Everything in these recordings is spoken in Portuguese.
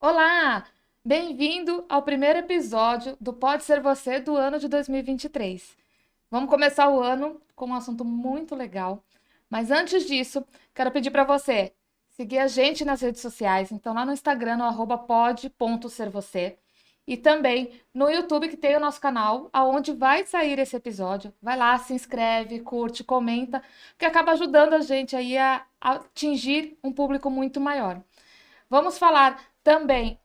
Olá! Bem-vindo ao primeiro episódio do Pode Ser Você do ano de 2023. Vamos começar o ano com um assunto muito legal, mas antes disso, quero pedir para você seguir a gente nas redes sociais, então lá no Instagram, no @pod.servocê, e também no YouTube, que tem o nosso canal, aonde vai sair esse episódio. Vai lá, se inscreve, curte, comenta, que acaba ajudando a gente aí a atingir um público muito maior. Vamos falar também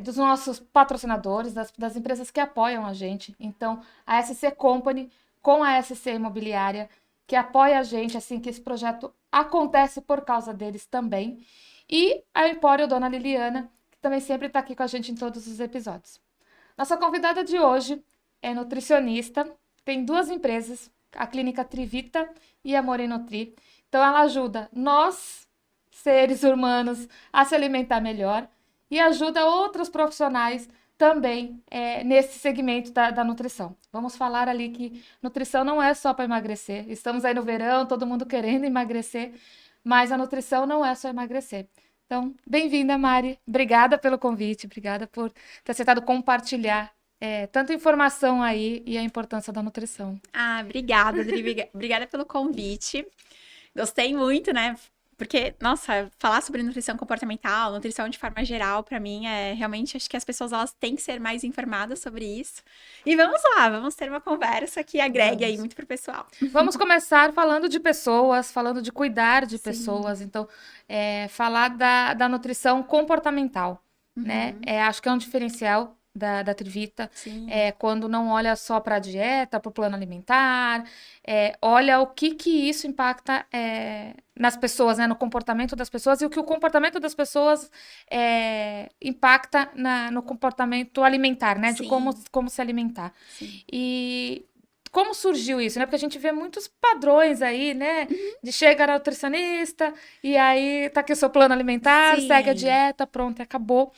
dos nossos patrocinadores, das empresas que apoiam a gente. Então, a SC Company com a SC Imobiliária, que apoia a gente, assim que esse projeto acontece por causa deles também. E a Empório Dona Liliana, que também sempre está aqui com a gente em todos os episódios. Nossa convidada de hoje é nutricionista, tem duas empresas, a Clínica Trivita e a Morinutri. Então, ela ajuda nós, seres humanos, a se alimentar melhor e ajuda outros profissionais também nesse segmento da nutrição. Vamos falar ali que nutrição não é só para emagrecer. Estamos aí no verão, todo mundo querendo emagrecer, mas a nutrição não é só emagrecer. Então, bem-vinda, Mari. Obrigada pelo convite, obrigada por ter aceitado compartilhar tanta informação aí e a importância da nutrição. Obrigada, Adri. Obrigada pelo convite. Gostei muito, né? Porque, nossa, falar sobre nutrição comportamental, nutrição de forma geral, pra mim realmente acho que as pessoas elas têm que ser mais informadas sobre isso. E vamos lá, vamos ter uma conversa que agregue aí muito pro pessoal. Vamos começar falando de pessoas, falando de cuidar de Sim. pessoas. Então, falar da nutrição comportamental, né? Acho que é um diferencial da Trivita. Sim. Quando não olha só para a dieta, para o plano alimentar, olha o que isso impacta nas pessoas, né? No comportamento das pessoas e o que o comportamento das pessoas impacta no comportamento alimentar, né? De Sim. como se alimentar. Sim. E como surgiu isso, né? Porque a gente vê muitos padrões aí, né? De chega na nutricionista e aí tá aqui o seu plano alimentar, segue a Sim. dieta, pronto, acabou.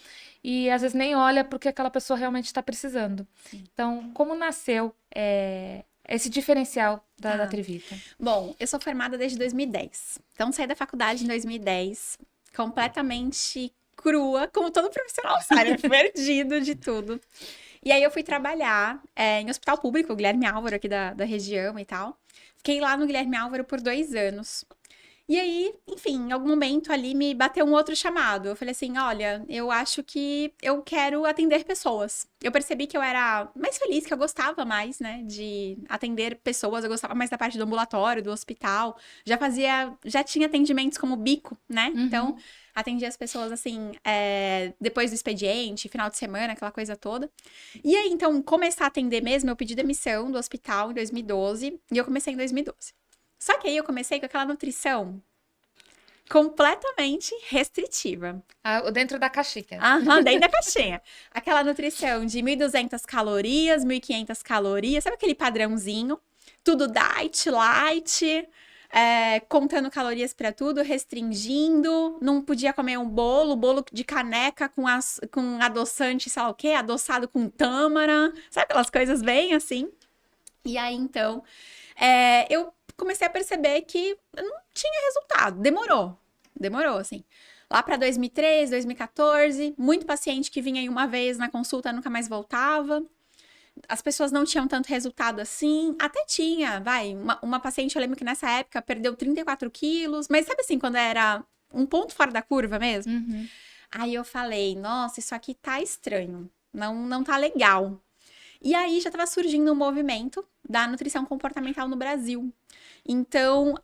E às vezes nem olha porque aquela pessoa realmente está precisando. Sim. Então, como nasceu esse diferencial da Ah, Trivita? Bom, eu sou formada desde 2010. Então, saí da faculdade em 2010, completamente crua, como todo profissional sai, né? Perdido de tudo. E aí eu fui trabalhar em hospital público, o Guilherme Álvaro, aqui da região e tal. Fiquei lá no Guilherme Álvaro por 2 anos. E aí, enfim, em algum momento ali me bateu um outro chamado. Eu falei assim: olha, eu acho que eu quero atender pessoas. Eu percebi que eu era mais feliz, que eu gostava mais, né, de atender pessoas. Eu gostava mais da parte do ambulatório, do hospital. Já tinha atendimentos como bico, né? Então, Uhum. atendia as pessoas assim, depois do expediente, final de semana, aquela coisa toda. E aí, então, começar a atender mesmo, eu pedi demissão do hospital em 2012 e eu comecei em 2012. Só que aí eu comecei com aquela nutrição completamente restritiva. Dentro da caixinha. Aham, dentro da caixinha. Aquela nutrição de 1.200 calorias, 1.500 calorias, sabe aquele padrãozinho? Tudo diet, light, contando calorias pra tudo, restringindo, não podia comer um bolo de caneca com adoçante, sei lá o quê, adoçado com tâmara, sabe aquelas coisas bem assim? E aí, então, eu comecei a perceber que não tinha resultado. Demorou, assim. Lá para 2013, 2014, muito paciente que vinha aí uma vez na consulta nunca mais voltava. As pessoas não tinham tanto resultado assim. Até tinha, uma paciente, eu lembro que nessa época perdeu 34 quilos, mas sabe assim, quando era um ponto fora da curva mesmo? Uhum. Aí eu falei, nossa, isso aqui tá estranho. Não tá legal. E aí já estava surgindo um movimento da nutrição comportamental no Brasil. Então,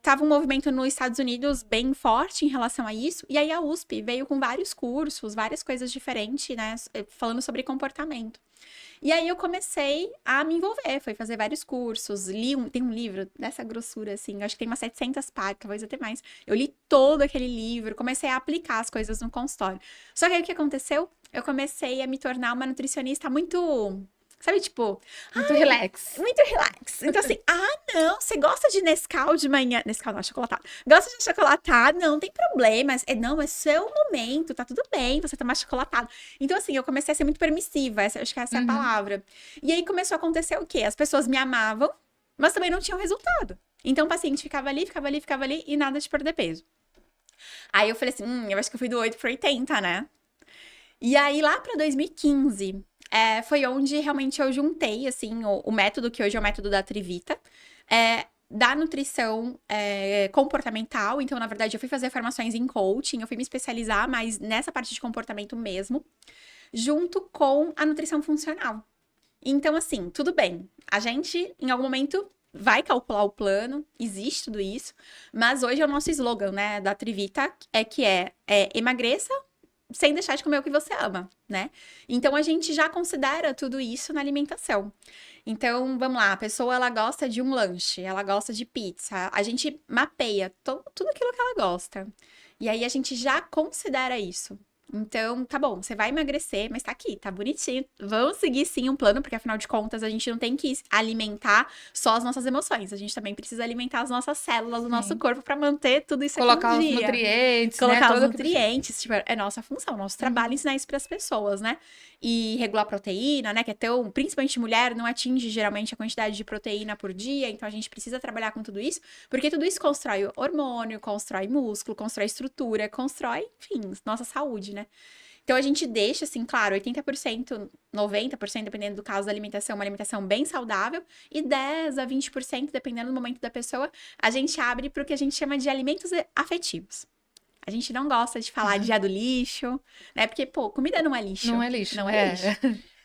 tava um movimento nos Estados Unidos bem forte em relação a isso. E aí a USP veio com vários cursos, várias coisas diferentes, né? Falando sobre comportamento. E aí eu comecei a me envolver, foi fazer vários cursos, tem um livro dessa grossura, assim, acho que tem umas 700 páginas, talvez até mais. Eu li todo aquele livro, comecei a aplicar as coisas no consultório. Só que aí o que aconteceu? Eu comecei a me tornar uma nutricionista muito, sabe, tipo, Muito relax. muito relax. Então, assim, não, você gosta de Nescau de manhã. Nescau não, achocolatado. Gosta de achocolatado? Não, tem problema. Não, é seu momento, tá tudo bem você tomar chocolatado. Então, assim, eu comecei a ser muito permissiva, acho que essa é a Uhum. palavra. E aí começou a acontecer o quê? As pessoas me amavam, mas também não tinham resultado. Então, o paciente ficava ali, e nada de perder peso. Aí eu falei assim, eu acho que eu fui do 8 pro 80, né? E aí, lá pra 2015, foi onde realmente eu juntei, assim, o método que hoje é o método da Trivita, da nutrição comportamental. Então, na verdade, eu fui fazer formações em coaching, eu fui me especializar mais nessa parte de comportamento mesmo, junto com a nutrição funcional. Então, assim, tudo bem. A gente, em algum momento, vai calcular o plano, existe tudo isso, mas hoje é o nosso slogan, né, da Trivita, que é emagreça sem deixar de comer o que você ama, né? Então, a gente já considera tudo isso na alimentação. Então, vamos lá, a pessoa, ela gosta de um lanche, ela gosta de pizza, a gente mapeia tudo aquilo que ela gosta. E aí, a gente já considera isso. Então, tá bom, você vai emagrecer, mas tá aqui, tá bonitinho. Vamos seguir sim um plano, porque afinal de contas a gente não tem que alimentar só as nossas emoções. A gente também precisa alimentar as nossas células do nosso corpo pra manter tudo isso Colocar aqui os em dia. nutrientes, Colocar né? os nutrientes, tipo, é nossa função, nosso trabalho ensinar isso pras pessoas, né? E regular proteína, né? Que é tão, principalmente mulher, não atinge geralmente a quantidade de proteína por dia, então a gente precisa trabalhar com tudo isso, porque tudo isso constrói hormônio, constrói músculo, constrói estrutura, constrói, enfim, nossa saúde, né? Então, a gente deixa, assim, claro, 80%, 90%, dependendo do caso da alimentação, uma alimentação bem saudável, e 10% a 20%, dependendo do momento da pessoa, a gente abre para o que a gente chama de alimentos afetivos. A gente não gosta de falar de do lixo, né? Porque, pô, comida não é lixo. Não é lixo. Não é lixo.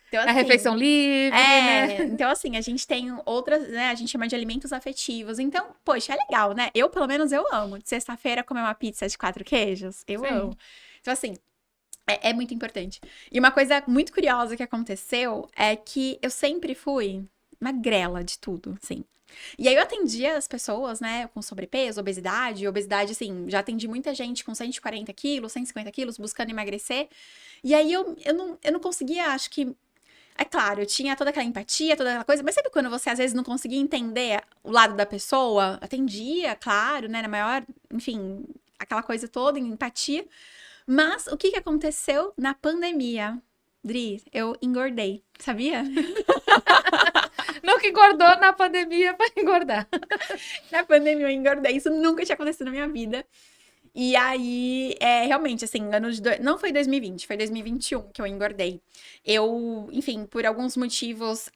Então, a refeição livre, né? Então, assim, a gente tem outras, né? A gente chama de alimentos afetivos. Então, poxa, é legal, né? Eu, pelo menos, eu amo. De sexta-feira, comer uma pizza de 4 queijos. Eu amo. Então, assim, é muito importante. E uma coisa muito curiosa que aconteceu é que eu sempre fui magrela de tudo, assim. E aí eu atendia as pessoas, né, com sobrepeso, obesidade, assim, já atendi muita gente com 140 quilos, 150 quilos, buscando emagrecer. E aí eu não conseguia, acho que. É claro, eu tinha toda aquela empatia, toda aquela coisa, mas sabe quando você às vezes não conseguia entender o lado da pessoa? Atendia, claro, né, na maior, enfim, aquela coisa toda, em empatia. Mas o que aconteceu na pandemia? Dri, eu engordei, sabia? Nunca engordou na pandemia pra engordar. Na pandemia eu engordei, isso nunca tinha acontecido na minha vida. E aí, realmente, assim, não foi 2020, foi 2021 que eu engordei. Eu, enfim, por alguns motivos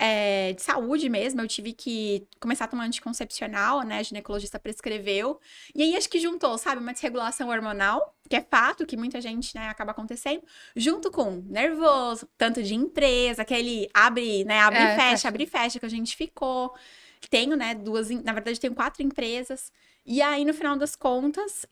de saúde mesmo, eu tive que começar a tomar anticoncepcional, né? A ginecologista prescreveu. E aí, acho que juntou, sabe, uma desregulação hormonal, que é fato, que muita gente, né, acaba acontecendo, junto com nervoso, tanto de empresa, aquele abre, né, abre e fecha, que a gente ficou. Tenho, né, na verdade, tenho 4 empresas. E aí, no final das contas,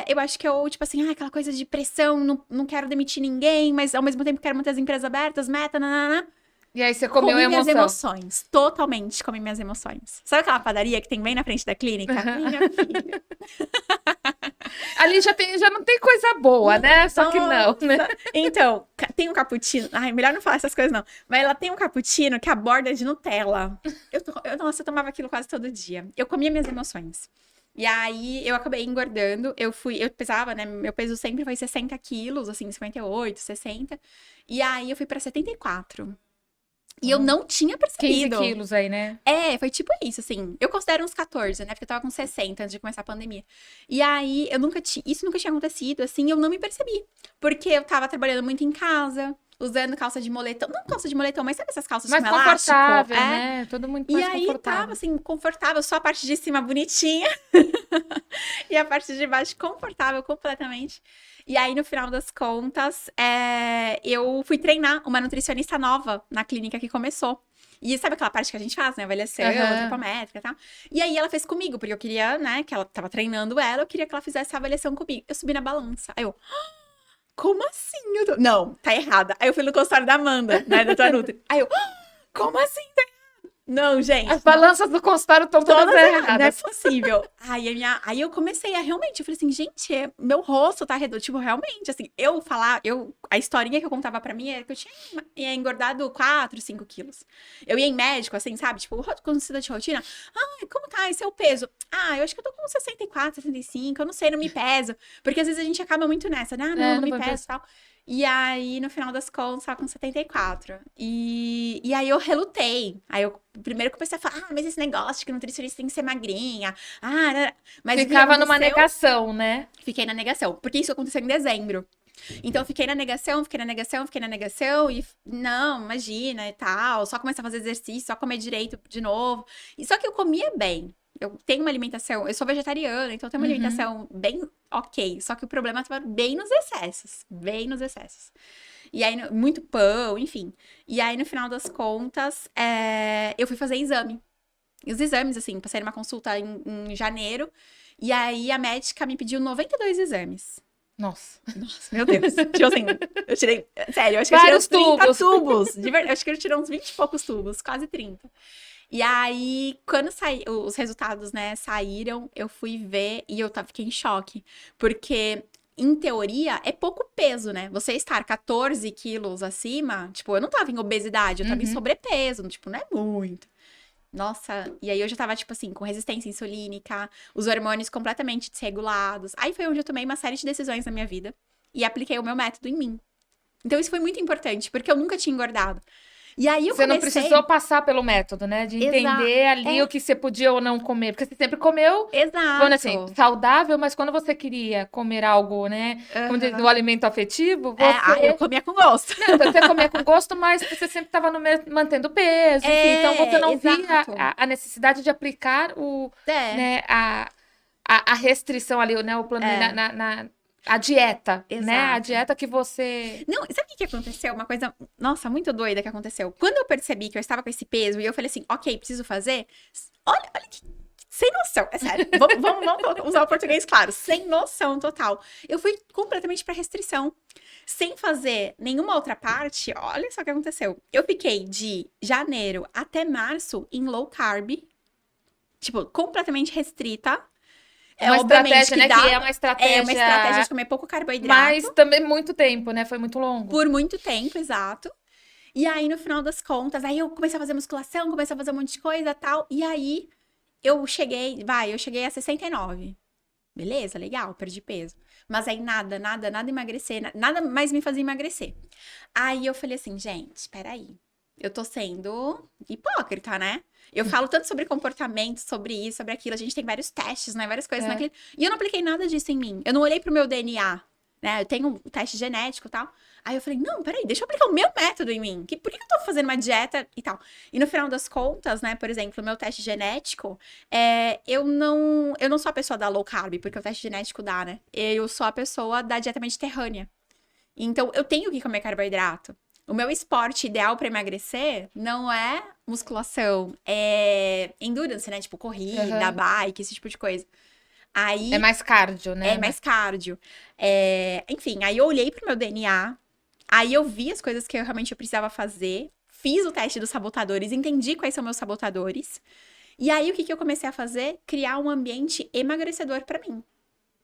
eu acho que eu, tipo assim, aquela coisa de pressão, não quero demitir ninguém, mas ao mesmo tempo quero manter as empresas abertas, meta, nanana. E aí você comeu comi emoção. minhas emoções, totalmente comi minhas emoções. Sabe aquela padaria que tem bem na frente da clínica? Minha filha. Ali já não tem coisa boa, né? Só que não, né? Então, tem um cappuccino. Ai, melhor não falar essas coisas, não. Mas ela tem um cappuccino que a borda é de Nutella. Nossa, eu tomava aquilo quase todo dia. Eu comia minhas emoções. E aí, eu acabei engordando. Eu pesava, né? Meu peso sempre foi 60 quilos, assim, 58, 60. E aí, eu fui pra 74. E eu não tinha percebido. 15 quilos aí, né? Foi tipo isso, assim. Eu considero uns 14, né? Porque eu tava com 60 antes de começar a pandemia. E aí, isso nunca tinha acontecido, assim, eu não me percebi. Porque eu tava trabalhando muito em casa, usando calça de moletom. Não calça de moletom, mas sabe essas calças mais com elástico? Confortável, né? Todo mundo mais confortável. E aí, tava, assim, confortável. Só a parte de cima bonitinha. E a parte de baixo confortável completamente. E aí, no final das contas, eu fui treinar uma nutricionista nova na clínica que começou. E sabe aquela parte que a gente faz, né? Avaliação, tripométrica e tal. E aí, ela fez comigo, porque eu queria, né? Que ela tava treinando ela, eu queria que ela fizesse a avaliação comigo. Eu subi na balança. Aí eu... Como assim? Não, tá errada. Aí eu fui no consultório da Amanda, né? Da tua Nutri. Aí eu... Como assim? Tá errada? Não, gente. As balanças do consultório estão todas erradas. Não é possível. Aí eu comecei a realmente, eu falei assim, gente, meu rosto tá redondo. Tipo, realmente, assim, a historinha que eu contava pra mim era que eu tinha engordado 4, 5 quilos. Eu ia em médico, assim, sabe? Tipo, consulta de rotina. Como tá esse é o peso? Eu acho que eu tô com 64, 65, eu não sei, não me peso. Porque às vezes a gente acaba muito nessa, né? Não me peso e tal. E aí, no final das contas, tava com 74. E aí eu relutei. Aí eu primeiro comecei a falar, mas esse negócio de que nutricionista tem que ser magrinha. Mas ficava numa negação, né? Fiquei na negação, porque isso aconteceu em dezembro. Então, eu fiquei na negação, e não, imagina e tal, só começar a fazer exercício, só comer direito de novo. E só que eu comia bem. Eu tenho uma alimentação, eu sou vegetariana, então eu tenho uma alimentação bem ok. Só que o problema estava bem nos excessos, bem nos excessos. E aí, muito pão, enfim. E aí, no final das contas, eu fui fazer exame. E os exames, assim, passei numa consulta em janeiro. E aí, a médica me pediu 92 exames. Nossa. Nossa, meu Deus. Tipo assim, eu tirei... Sério, eu acho que Vários eu tirei uns 30 tubos. tubos. De verdade, eu acho que eu tirei uns 20 e poucos tubos, quase 30. E aí, quando os resultados, né, saíram, eu fui ver e eu fiquei em choque. Porque, em teoria, é pouco peso, né? Você estar 14 quilos acima, tipo, eu não tava em obesidade, eu tava em sobrepeso, tipo, não é muito. Nossa, e aí eu já tava, tipo assim, com resistência insulínica, os hormônios completamente desregulados. Aí foi onde eu tomei uma série de decisões na minha vida e apliquei o meu método em mim. Então isso foi muito importante, porque eu nunca tinha engordado. E aí eu Você não comecei... precisou passar pelo método, né? De entender ali o que você podia ou não comer. Porque você sempre comeu, vamos assim, Exato. saudável, mas quando você queria comer algo, né? Como diz, o alimento afetivo, você... eu comia com gosto. Não, você comia com gosto, mas você sempre estava mantendo peso, enfim. Então você não via exato. a necessidade de aplicar né, a restrição ali, né? O plano a dieta, né? A Exato. dieta que você... Não, sabe o que aconteceu? Uma coisa, nossa, muito doida que aconteceu. Quando eu percebi que eu estava com esse peso e eu falei assim, ok, preciso fazer. Olha que sem noção, é sério. Vamos usar o português claro. Sem noção total. Eu fui completamente pra restrição. Sem fazer nenhuma outra parte, olha só o que aconteceu. Eu fiquei de janeiro até março em low carb. Tipo, completamente restrita. Uma estratégia, né? Que é uma estratégia... É uma estratégia de comer pouco carboidrato. Mas também muito tempo, né? Foi muito longo. Por muito tempo, exato. E aí, no final das contas, aí eu comecei a fazer musculação, comecei a fazer um monte de coisa e tal. E aí, eu cheguei a 69. Beleza, legal, perdi peso. Mas aí nada emagrecer, nada mais me fazia emagrecer. Aí eu falei assim, gente, peraí. Eu tô sendo hipócrita, né? Eu falo tanto sobre comportamento, sobre isso, sobre aquilo. A gente tem vários testes, né? Várias coisas naquele... E eu não apliquei nada disso em mim. Eu não olhei pro meu DNA, né? Eu tenho um teste genético e tal. Aí eu falei, não, peraí, deixa eu aplicar o meu método em mim. Por que eu tô fazendo uma dieta e tal? E no final das contas, né? Por exemplo, o meu teste genético, eu não sou a pessoa da low carb, porque o teste genético dá, né? Eu sou a pessoa da dieta mediterrânea. Então, eu tenho que comer carboidrato. O meu esporte ideal pra emagrecer não é musculação, é endurance, né? Tipo, corrida, bike, esse tipo de coisa. Aí, é mais cardio, né? é mais cardio. Enfim, aí eu olhei pro meu DNA, aí eu vi as coisas que eu realmente precisava fazer, fiz o teste dos sabotadores, entendi quais são meus sabotadores. E aí, o que eu comecei a fazer? Criar um ambiente emagrecedor pra mim.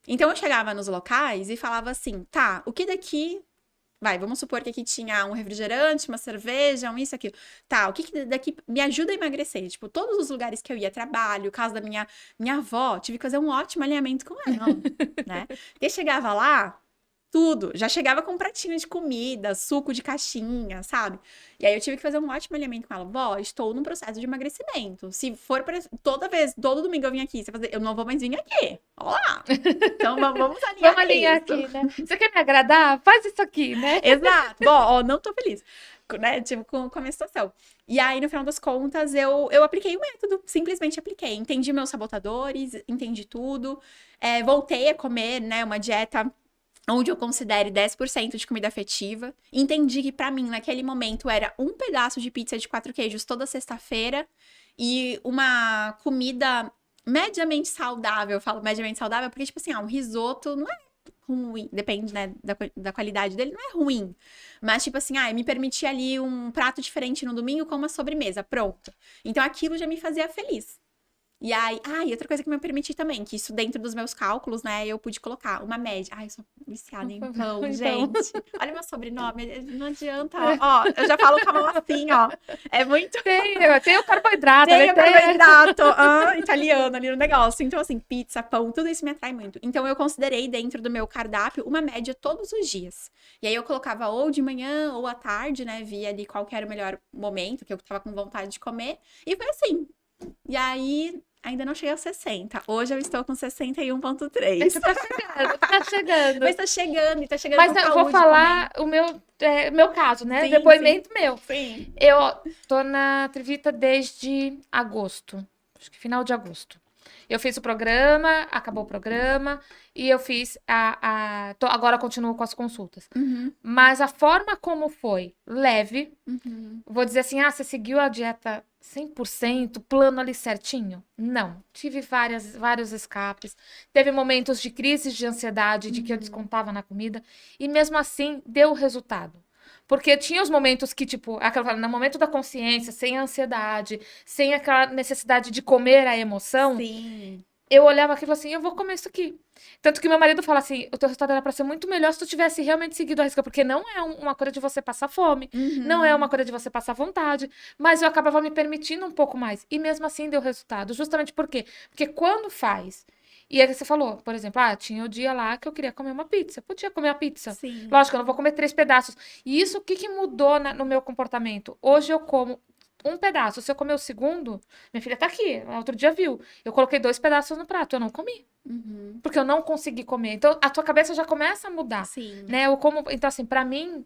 Então, eu chegava nos locais e falava assim, tá, o que daqui... vamos supor que aqui tinha um refrigerante, uma cerveja, isso, aquilo. Tá, o que daqui me ajuda a emagrecer? Tipo, todos os lugares que eu ia, trabalho, casa da minha avó, tive que fazer um ótimo alinhamento com ela, né? Porque chegava lá, tudo. Já chegava com um pratinho de comida, suco de caixinha, sabe? E aí eu tive que fazer um ótimo alinhamento com ela. Vó, estou num processo de emagrecimento. Se for todo domingo eu vim aqui, eu não vou mais vir aqui. Olha lá. Então vamos alinhar. Vamos alinhar aqui, né? Você quer me agradar? Faz isso aqui, né? Exato. Bom, não tô feliz, né? Tipo, com a minha situação. E aí, no final das contas, eu apliquei o método. Simplesmente apliquei. Entendi meus sabotadores, entendi tudo. Voltei a comer, né, uma dieta onde eu considere 10% de comida afetiva. Entendi que pra mim, naquele momento, era um pedaço de pizza de 4 queijos toda sexta-feira e uma comida mediamente saudável. Eu falo mediamente saudável porque, tipo assim, um risoto não é ruim, depende, né, da qualidade dele, não é ruim. Mas, tipo assim, me permitir ali um prato diferente no domingo com uma sobremesa, pronto. Então, aquilo já me fazia feliz. E aí, e outra coisa que me permiti também, que isso dentro dos meus cálculos, né, eu pude colocar uma média. Eu sou viciada em pão, gente. Olha meu sobrenome, não adianta, ó, eu já falo com a mão assim, ó. É muito... Tem o carboidrato. Tem o carboidrato, italiano ali no negócio. Então, assim, pizza, pão, tudo isso me atrai muito. Então, eu considerei dentro do meu cardápio uma média todos os dias. E aí, eu colocava ou de manhã ou à tarde, né, via ali qual que era o melhor momento, que eu tava com vontade de comer. E foi assim. E aí, Ainda não cheguei aos 60. Hoje eu estou com 61,3. Você tá chegando, tá chegando. Mas tá chegando, e tá chegando Mas com eu vou saúde falar o meu caso, né? Sim, Depoimento meu. Sim. Eu tô na Trivita desde agosto. Acho que final de agosto. Eu fiz o programa, acabou o programa, e eu fiz agora eu continuo com as consultas. Uhum, Mas a forma como foi, leve, uhum. vou dizer assim, você seguiu a dieta 100%, plano ali certinho? Não. Tive vários escapes. Teve momentos de crise de ansiedade, de que eu descontava na comida. E mesmo assim, deu resultado. Porque tinha os momentos que, tipo, no momento da consciência, sem a ansiedade, sem aquela necessidade de comer a emoção, Sim. eu olhava aquilo e falava assim, eu vou comer isso aqui. Tanto que meu marido fala assim, o teu resultado era pra ser muito melhor se tu tivesse realmente seguido a risca, porque não é uma coisa de você passar fome, não é uma coisa de você passar vontade, mas eu acabava me permitindo um pouco mais. E mesmo assim deu resultado. Justamente por quê? Porque quando faz... E aí você falou, por exemplo, tinha o dia lá que eu queria comer uma pizza. Podia comer a pizza. Sim. Lógico, eu não vou comer 3 pedaços. E isso, o que mudou no meu comportamento? Hoje eu como um pedaço. Se eu comer o segundo, minha filha tá aqui, outro dia viu. Eu coloquei 2 pedaços no prato, eu não comi. Porque eu não consegui comer. Então, a tua cabeça já começa a mudar. Sim. Né? Então, assim, pra mim,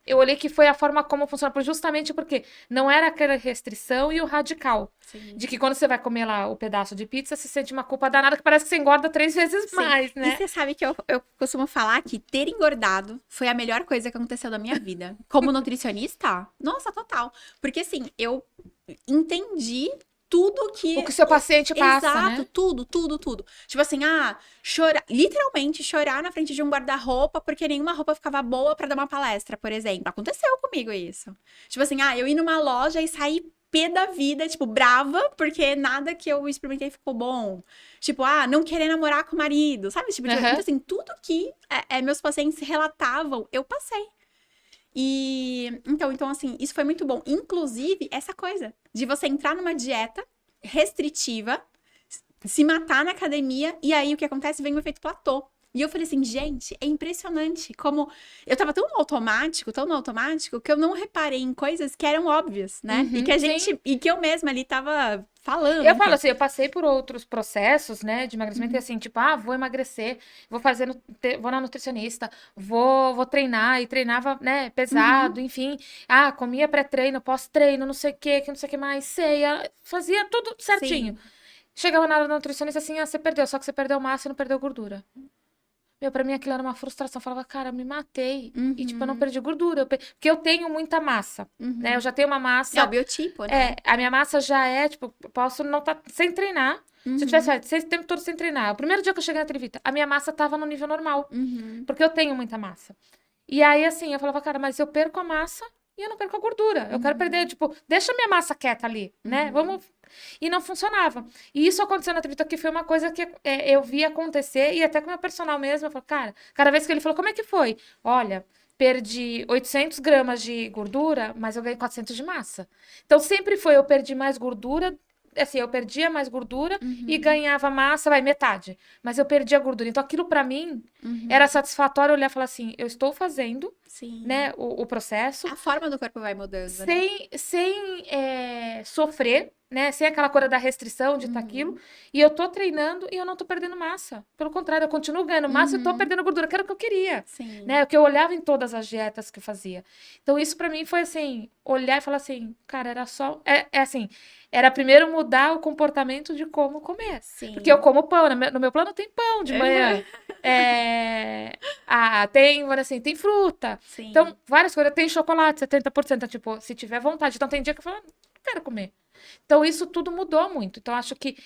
eu olhei que foi a forma como funciona, justamente porque não era aquela restrição e o radical. Sim. De que quando você vai comer lá o pedaço de pizza, você sente uma culpa danada que parece que você engorda 3 vezes Sim. mais, né? E você sabe que eu costumo falar que ter engordado foi a melhor coisa que aconteceu na minha vida. Como nutricionista, nossa, total. Porque assim, eu entendi tudo que... O que o seu paciente passa, Exato, né? tudo. Tipo assim, chorar, literalmente chorar na frente de um guarda-roupa porque nenhuma roupa ficava boa pra dar uma palestra, por exemplo. Aconteceu comigo isso. Tipo assim, eu ir numa loja e sair pé da vida, tipo, brava, porque nada que eu experimentei ficou bom. Tipo, não querer namorar com o marido, sabe? Tipo, então, assim, tudo que meus pacientes relatavam, eu passei. E então, assim, isso foi muito bom. Inclusive, essa coisa de você entrar numa dieta restritiva, se matar na academia, e aí o que acontece? Vem o efeito platô. E eu falei assim, gente, é impressionante como eu tava tão no automático, que eu não reparei em coisas que eram óbvias, né? E que a gente, e que eu mesma ali tava falando. Eu falo assim, eu passei por outros processos, né, de emagrecimento, e assim, tipo, vou emagrecer, vou na nutricionista, vou treinar, e treinava, né, pesado, enfim, comia pré-treino, pós-treino, não sei o que não sei o que mais, ceia, fazia tudo certinho. Sim. Chegava na hora da nutricionista assim, você perdeu, só que você perdeu massa e não perdeu gordura. Meu, pra mim aquilo era uma frustração. Eu falava, cara, eu me matei. E, tipo, eu não perdi gordura. Porque eu tenho muita massa, né? Eu já tenho uma massa... É o biotipo, né? a minha massa já é, tipo, eu posso não estar sem treinar. Se eu tivesse esse tempo todo sem treinar. O primeiro dia que eu cheguei na Trivita, a minha massa tava no nível normal. Porque eu tenho muita massa. E aí, assim, eu falava, cara, mas eu perco a massa e eu não perco a gordura. Eu quero perder, tipo, deixa a minha massa quieta ali, né? Vamos... E não funcionava. E isso aconteceu na Trivita, que foi uma coisa que eu vi acontecer, e até com o meu personal mesmo, eu falo, cara, cada vez que ele falou, como é que foi? Olha, perdi 800 gramas de gordura, mas eu ganhei 400 de massa. Então, sempre foi, eu perdi mais gordura, assim, eu perdia mais gordura e ganhava massa, metade. Mas eu perdia gordura. Então, aquilo pra mim era satisfatório olhar e falar assim, eu estou fazendo, Sim. né, o processo. A forma do corpo vai mudando, sem sofrer, né? Sem aquela coisa da restrição de aquilo. E eu tô treinando e eu não tô perdendo massa. Pelo contrário, eu continuo ganhando massa e tô perdendo gordura, que era o que eu queria. Sim. Né? O que eu olhava em todas as dietas que eu fazia. Então, isso pra mim foi assim, olhar e falar assim, cara, era só... assim, era primeiro mudar o comportamento de como comer. Sim. Porque eu como pão, no meu plano tem pão de manhã. Tem fruta. Sim. Então, várias coisas. Tem chocolate, 70%. Tipo, se tiver vontade. Então, tem dia que eu falo, não quero comer. Então, isso tudo mudou muito. Então, acho que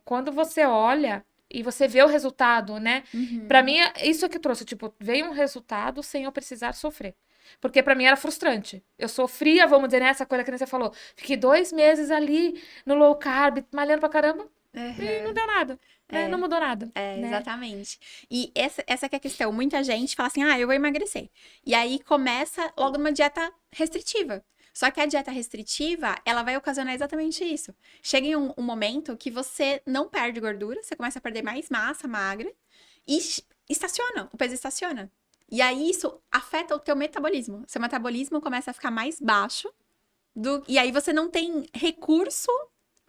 quando você olha e você vê o resultado, né? Pra mim, isso é que trouxe. Tipo, veio um resultado sem eu precisar sofrer. Porque pra mim era frustrante. Eu sofria, vamos dizer, nessa coisa que você falou. Fiquei 2 meses ali no low carb, malhando pra caramba. E não deu nada. Né? Não mudou nada. Né? Exatamente. E essa que é a questão. Muita gente fala assim, eu vou emagrecer. E aí começa logo uma dieta restritiva. Só que a dieta restritiva, ela vai ocasionar exatamente isso. Chega em um momento que você não perde gordura, você começa a perder mais massa magra e estaciona, o peso estaciona. E aí isso afeta o teu metabolismo. Seu metabolismo começa a ficar mais baixo e aí você não tem recurso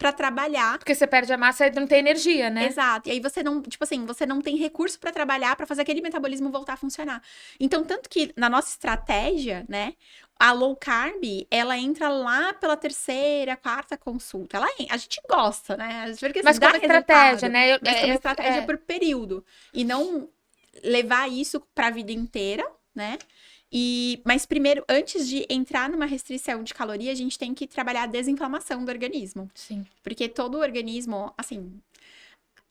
pra trabalhar. Porque você perde a massa e não tem energia, né? Exato. E aí você não, tipo assim, você não tem recurso pra trabalhar, pra fazer aquele metabolismo voltar a funcionar. Então, tanto que na nossa estratégia, né, a low carb, ela entra lá pela terceira, quarta consulta. A gente gosta, né? Porque assim, Mas dá como estratégia, resultado, né? mas como estratégia por período. E não levar isso pra vida inteira, né? Mas primeiro, antes de entrar numa restrição de caloria, a gente tem que trabalhar a desinflamação do organismo. Sim. Porque todo o organismo, assim,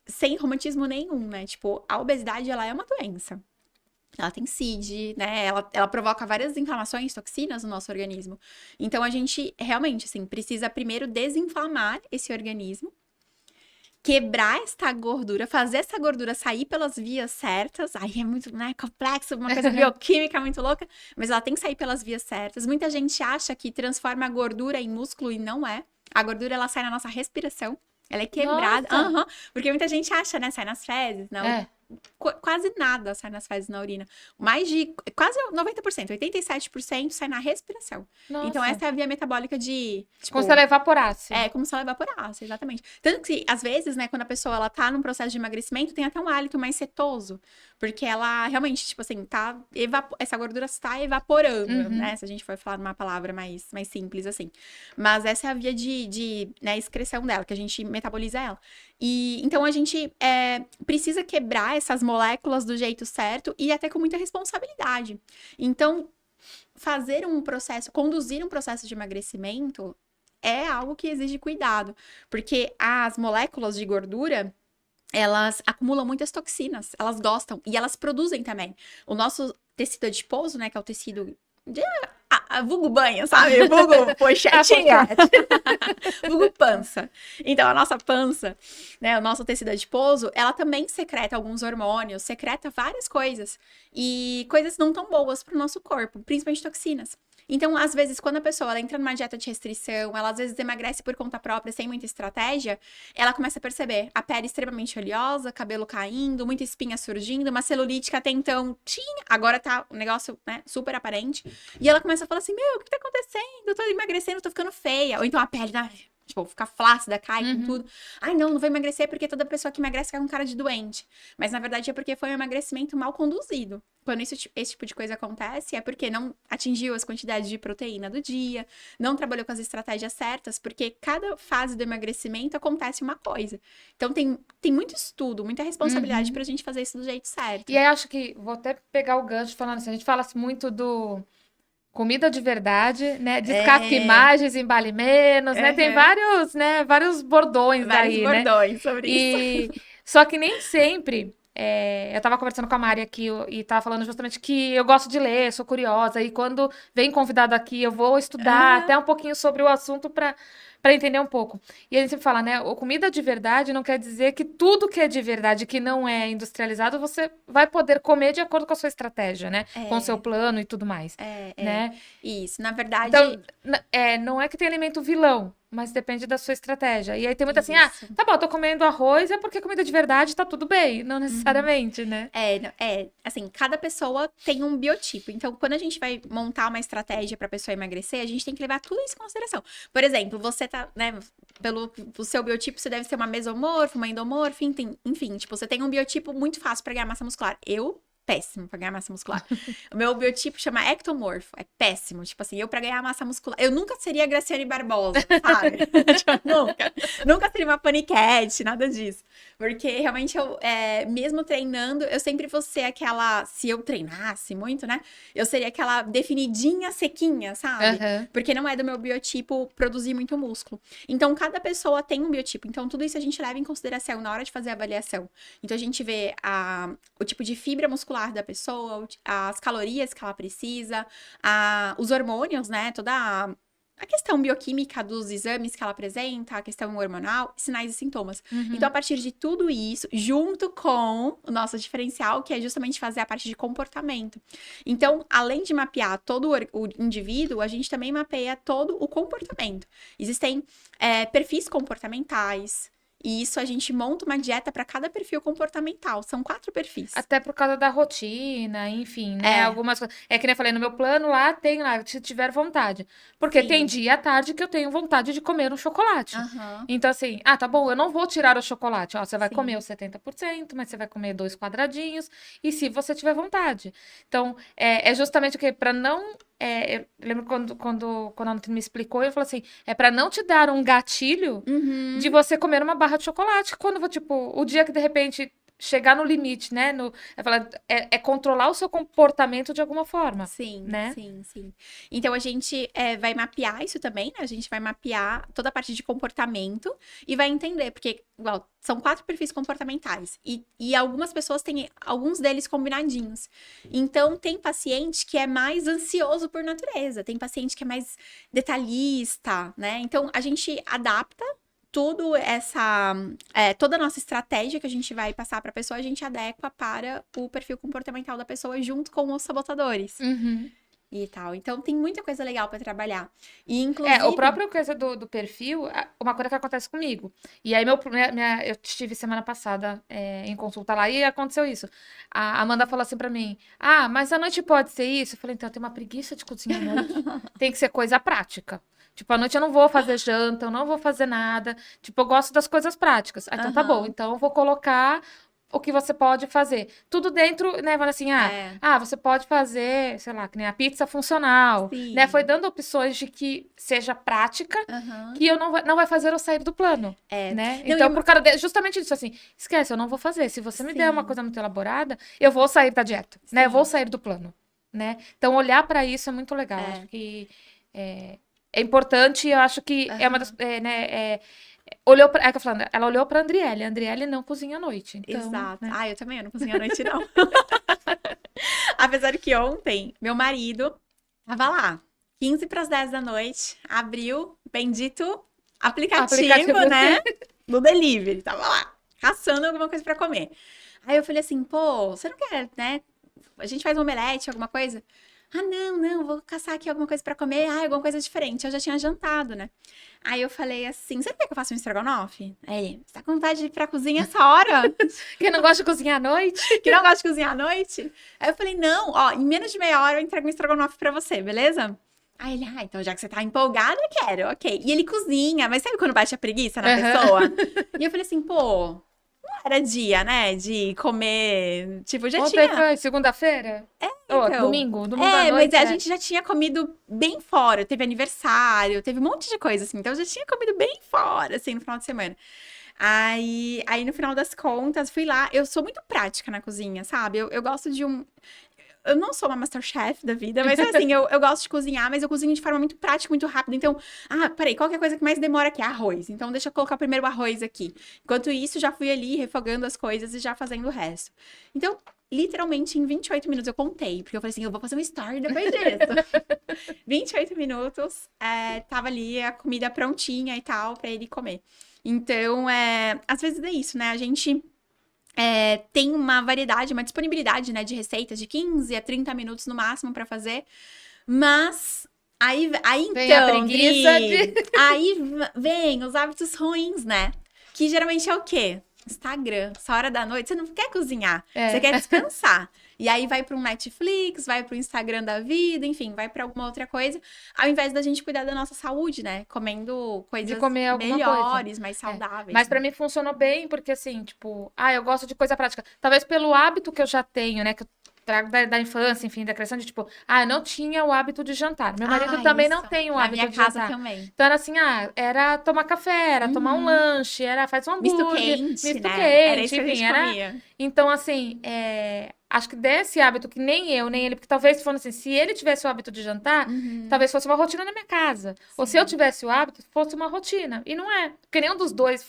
sem romantismo nenhum, né? Tipo, a obesidade, ela é uma doença. Ela tem CID, né? Ela provoca várias inflamações, toxinas no nosso organismo. Então, a gente realmente, assim, precisa primeiro desinflamar esse organismo, quebrar esta gordura, fazer essa gordura sair pelas vias certas. Aí é muito, né, complexo, uma coisa bioquímica muito louca, mas ela tem que sair pelas vias certas. Muita gente acha que transforma a gordura em músculo e não é. A gordura, ela sai na nossa respiração. Ela é quebrada. Porque muita gente acha, né? Sai nas fezes, né? Quase nada sai nas fezes, na urina. Mais de quase 90%, 87% sai na respiração. Nossa. Então, essa é a via metabólica de. Tipo, como se ela evaporasse. É, como se ela evaporasse, exatamente. Tanto que, às vezes, né, quando a pessoa ela tá num processo de emagrecimento, tem até um hálito mais cetoso. Porque ela realmente, tipo assim, essa gordura está evaporando, né? Se a gente for falar numa palavra mais simples, assim. Mas essa é a via de né, excreção dela, que a gente metaboliza ela. E então a gente precisa quebrar essas moléculas do jeito certo e até com muita responsabilidade. Então, conduzir um processo de emagrecimento é algo que exige cuidado, porque as moléculas de gordura, elas acumulam muitas toxinas, elas gostam e elas produzem também. O nosso tecido adiposo, né, que é o tecido vulgo banha, sabe? Vulgo pochetinha. Vulgo pança. Então, a nossa pança, né, o nosso tecido adiposo, ela também secreta alguns hormônios, secreta várias coisas. E coisas não tão boas pro nosso corpo, principalmente toxinas. Então, às vezes, quando a pessoa ela entra numa dieta de restrição, ela às vezes emagrece por conta própria, sem muita estratégia, ela começa a perceber a pele extremamente oleosa, cabelo caindo, muita espinha surgindo, uma celulite que até então tinha, agora tá um negócio, né, super aparente. E ela começa a falar assim, meu, o que tá acontecendo? Eu tô emagrecendo, tô ficando feia. Ou então a pele, tipo, fica flácida, cai com tudo. Ai, não vou emagrecer porque toda pessoa que emagrece fica com cara de doente. Mas, na verdade, é porque foi um emagrecimento mal conduzido. Quando esse tipo de coisa acontece, é porque não atingiu as quantidades de proteína do dia, não trabalhou com as estratégias certas, porque cada fase do emagrecimento acontece uma coisa. Então, tem muito estudo, muita responsabilidade pra gente fazer isso do jeito certo. E aí, acho que, vou até pegar o gancho falando assim, a gente fala muito do comida de verdade, né? Descasque imagens, embale menos, né? Tem vários bordões aí, né? Vários bordões sobre isso. Só que nem sempre... eu tava conversando com a Mari aqui e tava falando justamente que eu gosto de ler, sou curiosa, e quando vem convidado aqui, eu vou estudar até um pouquinho sobre o assunto para entender um pouco. E a gente sempre fala, né? O comida de verdade não quer dizer que tudo que é de verdade, que não é industrializado, você vai poder comer de acordo com a sua estratégia, né? Com o seu plano e tudo mais. Né? Isso, na verdade... Então, não é que tem alimento vilão, mas depende da sua estratégia. E aí tem muita assim, tá bom, eu tô comendo arroz, é porque comida de verdade tá tudo bem. Não necessariamente, né? Assim, cada pessoa tem um biotipo. Então, quando a gente vai montar uma estratégia pra pessoa emagrecer, a gente tem que levar tudo isso em consideração. Por exemplo, você tá, né, pelo seu biotipo, você deve ser uma mesomorfo, uma endomorfo, enfim, tipo, você tem um biotipo muito fácil pra ganhar massa muscular. Péssimo pra ganhar massa muscular. O meu biotipo chama ectomorfo. É péssimo. Tipo assim, eu pra ganhar massa muscular... Eu nunca seria a Graciane Barbosa, sabe? Tipo, nunca seria uma paniquete, nada disso. Porque realmente mesmo treinando, eu sempre vou ser aquela... Se eu treinasse muito, né? Eu seria aquela definidinha sequinha, sabe? Porque não é do meu biotipo produzir muito músculo. Então, cada pessoa tem um biotipo. Então, tudo isso a gente leva em consideração na hora de fazer a avaliação. Então, a gente vê o tipo de fibra muscular da pessoa, as calorias que ela precisa, os hormônios, né? Toda a questão bioquímica dos exames que ela apresenta, a questão hormonal, sinais e sintomas. Então, a partir de tudo isso, junto com o nosso diferencial, que é justamente fazer a parte de comportamento. Então, além de mapear todo o indivíduo, a gente também mapeia todo o comportamento. Existem perfis comportamentais, E isso a gente monta uma dieta para cada perfil comportamental. São 4 perfis. Até por causa da rotina, enfim, né? Algumas coisas. É que nem eu falei, no meu plano lá tem lá, se tiver vontade. Porque tem Sim. dia à tarde que eu tenho vontade de comer um chocolate. Aham. Então, assim, tá bom, eu não vou tirar o chocolate. Ó, você vai Sim. comer os 70%, mas você vai comer 2 quadradinhos. E se você tiver vontade. Então, é justamente o quê? Pra não. Eu lembro quando a Nutri me explicou, eu falei assim: é pra não te dar um gatilho Uhum. de você comer uma barra de chocolate. Quando, tipo, o dia que de repente chegar no limite, né? É controlar o seu comportamento de alguma forma, Sim, né? sim. Então a gente vai mapear isso também, né? A gente vai mapear toda a parte de comportamento e vai entender, porque, igual, são 4 perfis comportamentais e algumas pessoas têm alguns deles combinadinhos. Então, tem paciente que é mais ansioso por natureza, tem paciente que é mais detalhista, né? Então, a gente adapta toda a nossa estratégia que a gente vai passar para a pessoa, a gente adequa para o perfil comportamental da pessoa junto com os sabotadores Uhum. e tal. Então tem muita coisa legal para trabalhar. E inclusive, O próprio coisa do perfil, uma coisa que acontece comigo. E aí, eu estive semana passada em consulta lá e aconteceu isso. A Amanda falou assim pra mim: mas à noite pode ser isso? Eu falei: então, eu tenho uma preguiça de cozinhar à noite. Tem que ser coisa prática. Tipo, à noite eu não vou fazer janta, eu não vou fazer nada. Tipo, eu gosto das coisas práticas. Então tá bom. Então eu vou colocar o que você pode fazer. Tudo dentro, né? Falando assim, você pode fazer, sei lá, que nem a pizza funcional, sim. né? Foi dando opções de que seja prática, que eu não vai fazer eu sair do plano, né? Não, então, por causa justamente disso, assim, esquece, eu não vou fazer. Se você me der uma coisa muito elaborada, eu vou sair da dieta, né? Eu vou sair do plano, né? Então, olhar para isso é muito legal. Acho que é importante, eu acho que é uma das, olhou pra, que eu falando, ela olhou pra Andriele. A Andriele não cozinha à noite. Então, exato. né? Eu não cozinho à noite, não. Apesar que ontem, meu marido tava lá, 15 para as 10 da noite, abriu o bendito aplicativo, né? No delivery. Tava lá, caçando alguma coisa para comer. Aí eu falei assim, pô, você não quer, né? A gente faz um omelete, alguma coisa? Não, vou caçar aqui alguma coisa pra comer. Alguma coisa diferente. Eu já tinha jantado, né? Aí eu falei assim, você quer que eu faça um estrogonofe? Aí ele, você tá com vontade de ir pra cozinha essa hora? Quem não gosta de cozinhar à noite? Que não gosta de cozinhar à noite? Aí eu falei, não, ó, em menos de meia hora eu entrego um estrogonofe pra você, beleza? Aí ele, então já que você tá empolgada, eu quero, ok. E ele cozinha, mas sabe quando bate a preguiça na pessoa? E eu falei assim, pô, não era dia, né, de comer, tipo, já Ontem tinha... foi segunda-feira? Então, Domingo à noite. mas a gente já tinha comido bem fora. Teve aniversário, teve um monte de coisa, assim. Então, eu já tinha comido bem fora, assim, no final de semana. Aí no final das contas, fui lá. Eu sou muito prática na cozinha, sabe? Eu gosto de um... Eu não sou uma Masterchef da vida, mas assim, eu gosto de cozinhar, mas eu cozinho de forma muito prática, muito rápida. Então, peraí, qual que é a coisa que mais demora aqui? Arroz. Então, deixa eu colocar primeiro o arroz aqui. Enquanto isso, já fui ali refogando as coisas e já fazendo o resto. Então, literalmente, em 28 minutos eu contei, porque eu falei assim, eu vou fazer um story depois disso. 28 minutos, tava ali a comida prontinha e tal, pra ele comer. Então, às vezes é isso, né? A gente tem uma variedade, uma disponibilidade, né, de receitas de 15 a 30 minutos no máximo pra fazer, mas aí Vem a então, preguiça Dri, aí vem os hábitos ruins, né? Que geralmente é o quê? Instagram, essa hora da noite, você não quer cozinhar, você quer descansar. E aí vai para um Netflix, vai para o Instagram da vida, enfim, vai para alguma outra coisa, ao invés da gente cuidar da nossa saúde, né? Comendo coisas de comer alguma melhores, coisa. mais saudáveis. Mas pra mim funcionou bem, porque assim, tipo, eu gosto de coisa prática. Talvez pelo hábito que eu já tenho, né? Que eu trago da infância, enfim, da criação de tipo, eu não tinha o hábito de jantar. Meu marido também não tem o hábito de jantar. Também. Então era assim, era tomar café, era tomar um lanche, faz um hambúrguer, misto quente, né? Era isso enfim, que a gente comia. Então, assim, acho que desse hábito que nem eu, nem ele, porque talvez fosse assim, se ele tivesse o hábito de jantar, talvez fosse uma rotina na minha casa. Sim. Ou se eu tivesse o hábito, fosse uma rotina. E não é, porque nenhum dos dois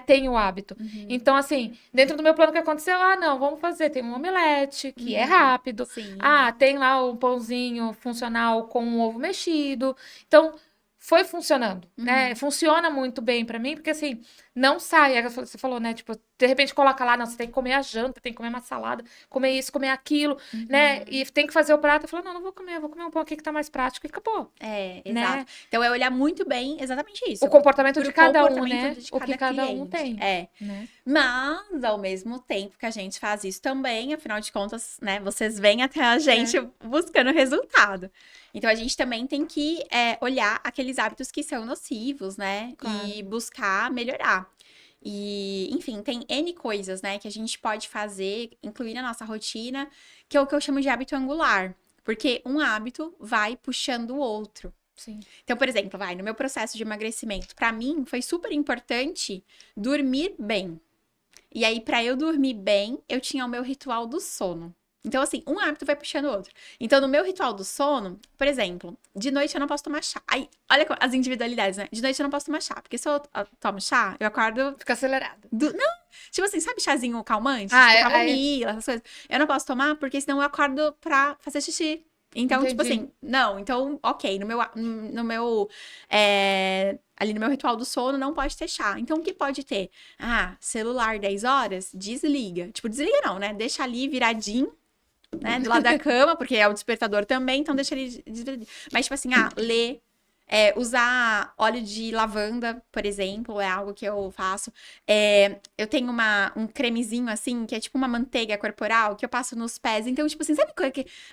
tem o hábito. Então, assim, dentro do meu plano que aconteceu, não, vamos fazer, tem um omelete, que é rápido. Sim. Tem lá o pãozinho funcional com um ovo mexido. Então, foi funcionando, né? Funciona muito bem pra mim, porque assim, não sai. Aí você falou, né? Tipo, de repente coloca lá, não, você tem que comer a janta, tem que comer uma salada, comer isso, comer aquilo, né? E tem que fazer o prato. Eu falo, não, não vou comer, eu vou comer um pão aqui que tá mais prático e acabou. Exato. Né? Então é olhar muito bem exatamente isso. O comportamento de Pro cada um, comportamento né? de O que cada um cliente. tem. Né? Mas, ao mesmo tempo que a gente faz isso também, afinal de contas, né? Vocês vêm até a gente buscando resultado. Então, a gente também tem que olhar aqueles hábitos que são nocivos, né? Claro. E buscar melhorar. E, enfim, tem N coisas, né? Que a gente pode fazer, incluir na nossa rotina, que é o que eu chamo de hábito angular. Porque um hábito vai puxando o outro. Sim. Então, por exemplo, no meu processo de emagrecimento, pra mim foi super importante dormir bem. E aí, pra eu dormir bem, eu tinha o meu ritual do sono. Então, assim, um hábito vai puxando o outro. Então, no meu ritual do sono, por exemplo, de noite eu não posso tomar chá. Aí, olha as individualidades, né? De noite eu não posso tomar chá. Porque se eu tomo chá, eu acordo... Fica acelerado. Não, tipo assim, sabe chazinho calmante? Tipo, camomila, essas coisas. Eu não posso tomar porque senão eu acordo pra fazer xixi. Então, tipo assim, não, então, ok, ali no meu ritual do sono não pode ter chá. Então, o que pode ter? Celular 10 horas, desliga. Tipo, desliga não, né? Deixa ali viradinho, né? Do lado da cama, porque é o despertador também, então deixa ali. Mas, tipo assim, ler. Usar óleo de lavanda, por exemplo, é algo que eu faço. Eu tenho um cremezinho, assim, que é tipo uma manteiga corporal, que eu passo nos pés. Então, tipo assim, sabe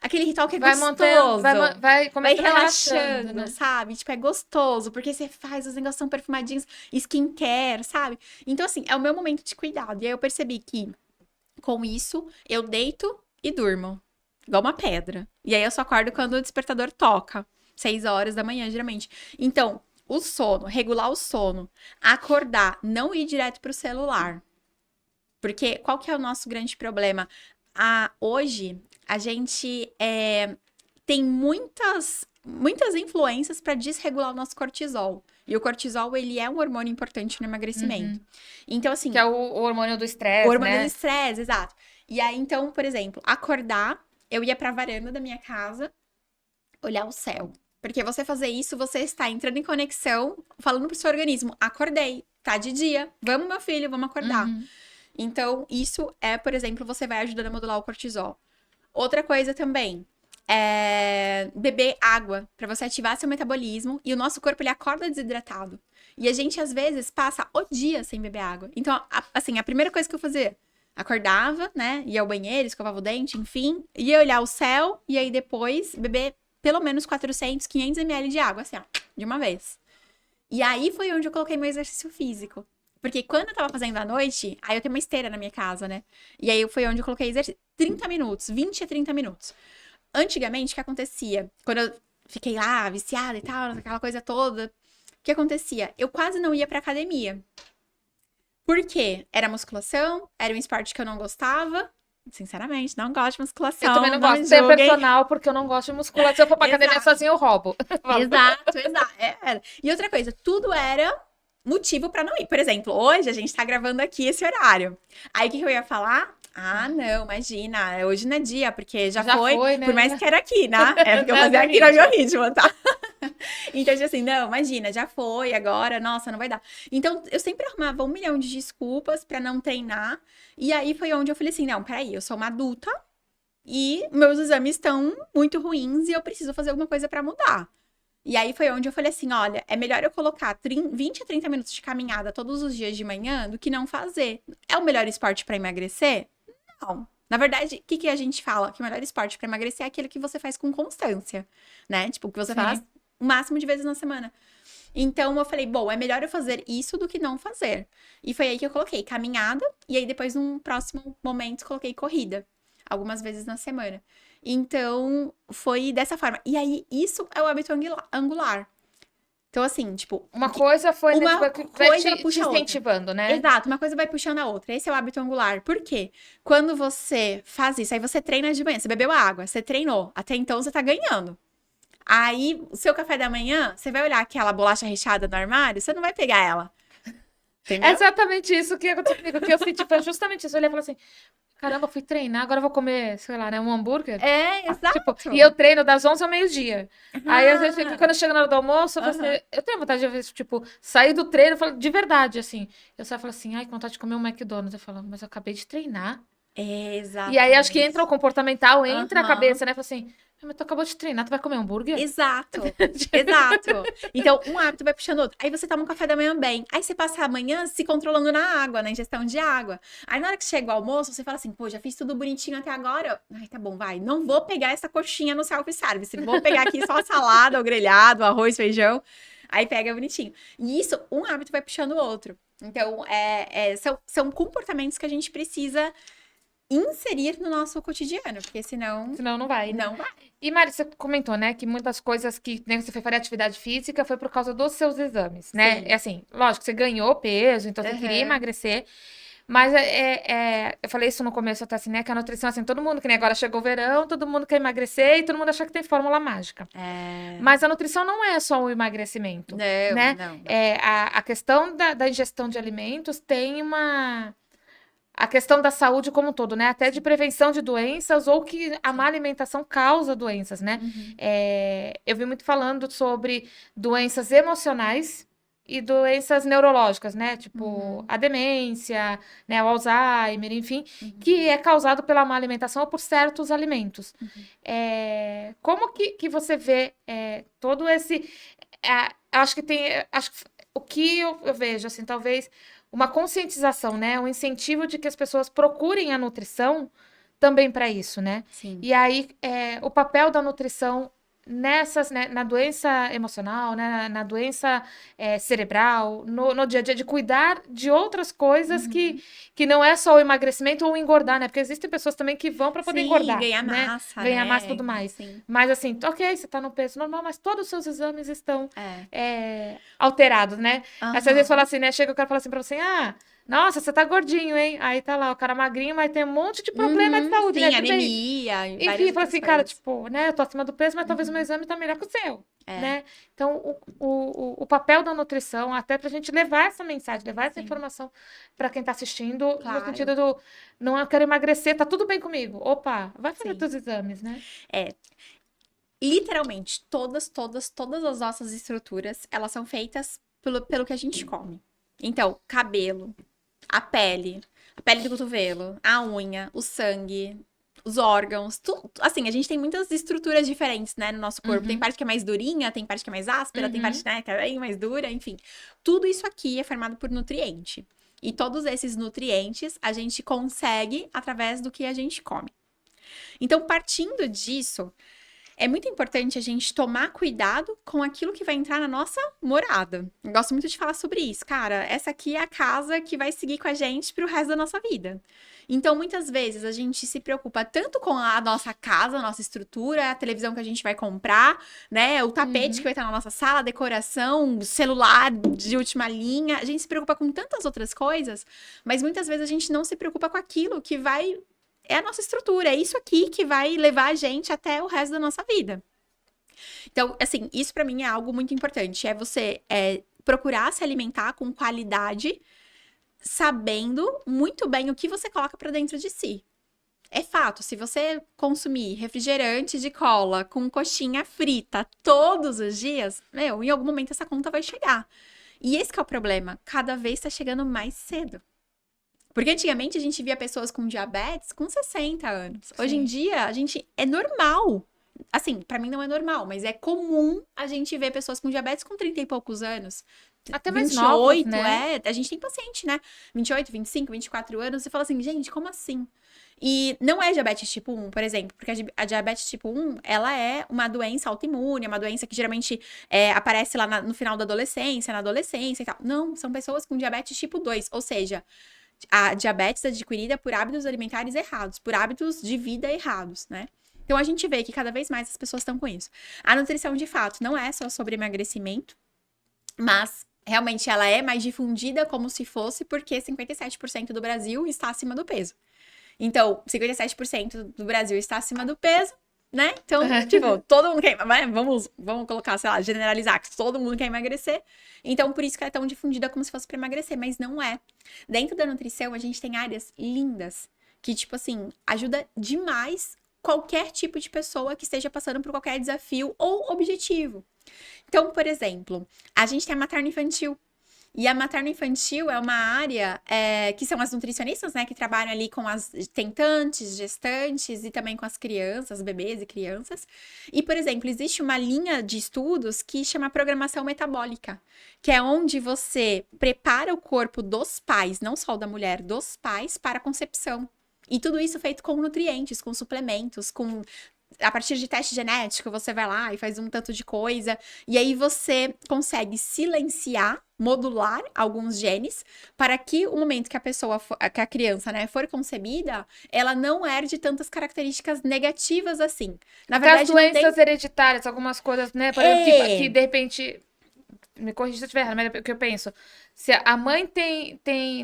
aquele ritual que é gostoso? Vai relaxando, né? sabe? Tipo, é gostoso, porque você faz, os negócios são perfumadinos, skincare, sabe? Então, assim, é o meu momento de cuidado. E aí eu percebi que, com isso, eu deito e durmo. Igual uma pedra. E aí eu só acordo quando o despertador toca. 6 horas da manhã, geralmente. Então, o sono, regular o sono, acordar, não ir direto pro celular. Porque qual que é o nosso grande problema? Hoje, a gente tem muitas influências para desregular o nosso cortisol. E o cortisol, ele é um hormônio importante no emagrecimento. Então, assim... Que é o hormônio do estresse, o hormônio do estresse, exato. E aí, então, por exemplo, acordar, eu ia pra varanda da minha casa, olhar o céu. Porque você fazer isso, você está entrando em conexão, falando pro seu organismo, acordei, tá de dia, vamos meu filho, vamos acordar. Então, isso por exemplo, você vai ajudando a modular o cortisol. Outra coisa também, beber água, para você ativar seu metabolismo, e o nosso corpo, ele acorda desidratado. E a gente, às vezes, passa o dia sem beber água. Então, assim, a primeira coisa que eu fazia, acordava, né, ia ao banheiro, escovava o dente, enfim, ia olhar o céu, e aí depois beber pelo menos 400, 500 ml de água, assim, ó, de uma vez. E aí foi onde eu coloquei meu exercício físico. Porque quando eu tava fazendo à noite, aí eu tenho uma esteira na minha casa, né? E aí foi onde eu coloquei exercício. 30 minutos, 20 a 30 minutos. Antigamente, o que acontecia? Quando eu fiquei lá, viciada e tal, aquela coisa toda, o que acontecia? Eu quase não ia pra academia. Por quê? Era musculação, era um esporte que eu não gostava. Sinceramente, não gosto de musculação. Eu também não gosto de ser personal, porque eu não gosto de musculação. Se eu for pra academia sozinha, eu roubo. Exato. E outra coisa, tudo era motivo pra não ir. Por exemplo, hoje a gente tá gravando aqui esse horário. Aí o que eu ia falar? Não, imagina, hoje não é dia, porque já foi, né? Por mais que era aqui, né? Porque eu fazia aqui no meu ritmo, tá? Então, assim, não, imagina, já foi, agora, nossa, não vai dar. Então, eu sempre arrumava 1 milhão de desculpas pra não treinar. E aí foi onde eu falei assim, não, peraí, eu sou uma adulta e meus exames estão muito ruins e eu preciso fazer alguma coisa pra mudar. E aí foi onde eu falei assim, olha, é melhor eu colocar 20 a 30 minutos de caminhada todos os dias de manhã do que não fazer. É o melhor esporte pra emagrecer? Não. Na verdade, o que a gente fala? Que o melhor esporte pra emagrecer é aquele que você faz com constância, né? Tipo, que você faz o máximo de vezes na semana. Então, eu falei, bom, é melhor eu fazer isso do que não fazer. E foi aí que eu coloquei caminhada, e aí depois, num próximo momento, coloquei corrida. Algumas vezes na semana. Então, foi dessa forma. E aí, isso é o hábito angular. Então, assim, tipo... Uma coisa foi, uma coisa te incentivando, né? Exato, uma coisa vai puxando a outra. Esse é o hábito angular. Por quê? Quando você faz isso, aí você treina de manhã, você bebeu água, você treinou. Até então, você tá ganhando. Aí, o seu café da manhã, você vai olhar aquela bolacha recheada no armário, você não vai pegar ela. Entendeu? É exatamente isso que aconteceu comigo, que eu senti, foi justamente isso. Eu olhei e falei assim, caramba, fui treinar, agora eu vou comer, sei lá, né, um hambúrguer. Exato. Tipo, e eu treino das 11 ao meio-dia. Aí, às vezes, Ah, quando eu chego na hora do almoço, eu tenho vontade de, às vezes, tipo, sair do treino, eu falo, de verdade, assim. Eu só falo assim, ai, que vontade de comer um McDonald's. Eu falo, mas eu acabei de treinar. E aí, acho que entra o exatamente. comportamental, entra a Aham. cabeça, né? Fala assim, mas tu acabou de treinar, tu vai comer hambúrguer? Exato, exato. Então, um hábito vai puxando outro. Aí você toma um café da manhã bem. Aí você passa a manhã se controlando na água, na ingestão de água. Aí na hora que chega o almoço, você fala assim, pô, já fiz tudo bonitinho até agora. Ai, tá bom, vai. Não vou pegar essa coxinha no self-service. Vou pegar aqui só a salada, o grelhado, o arroz, feijão. Aí pega bonitinho. E isso, um hábito vai puxando o outro. Então, são comportamentos que a gente precisa inserir no nosso cotidiano, porque senão Senão não vai, né? não vai. E, Mari, você comentou, né, que muitas coisas que né, você foi fazer atividade física foi por causa dos seus exames, né? Sim. É assim, lógico, você ganhou peso, então você queria Aham. emagrecer, mas eu falei isso no começo até assim, né, que a nutrição, assim, todo mundo, que nem agora chegou o verão, todo mundo quer emagrecer e todo mundo acha que tem fórmula mágica. Mas a nutrição não é só o emagrecimento, Não, né? não, não. A questão da ingestão de alimentos tem a questão da saúde como um todo, né? Até de prevenção de doenças ou que a má alimentação causa doenças, né? Uhum. Eu vi muito falando sobre doenças emocionais e doenças neurológicas, né? Tipo a demência, né? O Alzheimer, enfim, que é causado pela má alimentação ou por certos alimentos. Como que você vê todo esse... acho que tem... Acho que o que eu vejo, assim, talvez uma conscientização, né? Um incentivo de que as pessoas procurem a nutrição também para isso, né? Sim. E aí, o papel da nutrição nessas, né, na doença emocional, né, na doença cerebral, no dia a dia, de cuidar de outras coisas que não é só o emagrecimento ou engordar, né? Porque existem pessoas também que vão para poder Sim, engordar, ganhar né? massa, Ganhar né? massa e tudo mais. Sim. Mas assim, ok, você tá no peso normal, mas todos os seus exames estão É. alterados, né? Aí você às vezes fala Aham. assim, né? Chega o cara e fala assim pra você, nossa, você tá gordinho, hein? Aí tá lá, o cara magrinho, mas tem um monte de problema de Uhum. saúde, né? Sim, Tudo bem. anemia e Enfim, várias fala outras assim, cara, coisas. tipo, né? Eu tô acima do peso, mas talvez o meu exame tá melhor que o seu, É, né? Então, o papel da nutrição, até pra gente levar essa mensagem, levar essa sim, informação pra quem tá assistindo, no claro. sentido do, não, eu quero emagrecer, tá tudo bem comigo. Opa, vai fazer Sim. teus exames, né? É. Literalmente, todas as nossas estruturas, elas são feitas pelo que a gente come. Então, cabelo, a pele do cotovelo, a unha, o sangue, os órgãos, tudo. Assim, a gente tem muitas estruturas diferentes, né, no nosso corpo. Tem parte que é mais durinha, tem parte que é mais áspera, tem parte, né, que é bem mais dura, enfim. Tudo isso aqui é formado por nutriente. E todos esses nutrientes a gente consegue através do que a gente come. Então, partindo disso, é muito importante a gente tomar cuidado com aquilo que vai entrar na nossa morada. Eu gosto muito de falar sobre isso. Cara, essa aqui é a casa que vai seguir com a gente pro resto da nossa vida. Então, muitas vezes, a gente se preocupa tanto com a nossa casa, a nossa estrutura, a televisão que a gente vai comprar, né? O tapete que vai estar na nossa sala, a decoração, o celular de última linha. A gente se preocupa com tantas outras coisas, mas muitas vezes a gente não se preocupa com aquilo que vai... É a nossa estrutura, é isso aqui que vai levar a gente até o resto da nossa vida. Então, assim, isso pra mim é algo muito importante. É você procurar se alimentar com qualidade, sabendo muito bem o que você coloca pra dentro de si. É fato, se você consumir refrigerante de cola com coxinha frita todos os dias, em algum momento essa conta vai chegar. E esse que é o problema, cada vez tá chegando mais cedo. Porque antigamente a gente via pessoas com diabetes com 60 anos. Hoje em dia, a gente é normal. Assim, pra mim não é normal, mas é comum a gente ver pessoas com diabetes com 30 e poucos anos. Até mais novos, 28, né? a gente tem paciente, né? 28, 25, 24 anos, você fala assim, gente, como assim? E não é diabetes tipo 1, por exemplo, porque a diabetes tipo 1, ela é uma doença autoimune, é uma doença que geralmente aparece lá no final da adolescência, na adolescência e tal. Não, são pessoas com diabetes tipo 2, ou seja, a diabetes adquirida por hábitos alimentares errados, por hábitos de vida errados, né? Então a gente vê que cada vez mais as pessoas estão com isso. A nutrição, de fato, não é só sobre emagrecimento, mas realmente ela é mais difundida como se fosse porque 57% do Brasil está acima do peso. Então, 57% do Brasil está acima do peso, né? Então, tipo, todo mundo quer... Vamos colocar, sei lá, generalizar, que todo mundo quer emagrecer. Então, por isso que ela é tão difundida como se fosse para emagrecer, mas não é. Dentro da nutrição, a gente tem áreas lindas que, tipo assim, ajuda demais qualquer tipo de pessoa que esteja passando por qualquer desafio ou objetivo. Então, por exemplo, a gente tem a materno-infantil. E a materno-infantil é uma área que são as nutricionistas, né? Que trabalham ali com as tentantes, gestantes e também com as crianças, bebês e crianças. E, por exemplo, existe uma linha de estudos que chama programação metabólica, que é onde você prepara o corpo dos pais, não só da mulher, dos pais, para a concepção. E tudo isso feito com nutrientes, com suplementos, com a partir de teste genético, você vai lá e faz um tanto de coisa, e aí você consegue silenciar, modular alguns genes, para que o momento que que a criança, né, for concebida, ela não herde tantas características negativas assim. Na Até as verdade, não doenças tem... hereditárias, algumas coisas, né? Por exemplo, que de repente. Me corrija se eu estiver errado, mas é o que eu penso. Se a mãe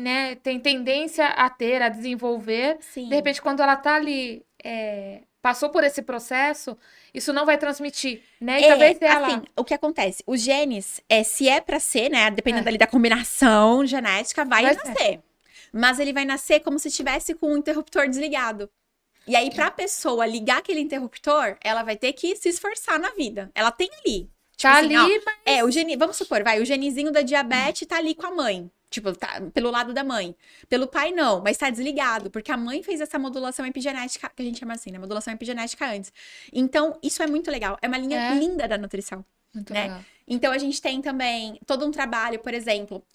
né, tem tendência a ter, a desenvolver, Sim. de repente, quando ela tá ali, passou por esse processo, isso não vai transmitir, né? E talvez ela. Assim, o que acontece? Os genes, se é pra ser, né? Dependendo ali da combinação genética, vai nascer. Mas ele vai nascer como se estivesse com o interruptor desligado. E aí, pra pessoa ligar aquele interruptor, ela vai ter que se esforçar na vida. Ela tem ali. Tipo Tá assim, ali, ó, mas. vamos supor, o genezinho da diabetes tá ali com a mãe. Tipo, tá pelo lado da mãe. Pelo pai, não, mas tá desligado, porque a mãe fez essa modulação epigenética, que a gente chama assim, né? Modulação epigenética antes. Então, isso é muito legal. É uma linha linda da nutrição. Muito né? legal. Então, a gente tem também todo um trabalho, por exemplo,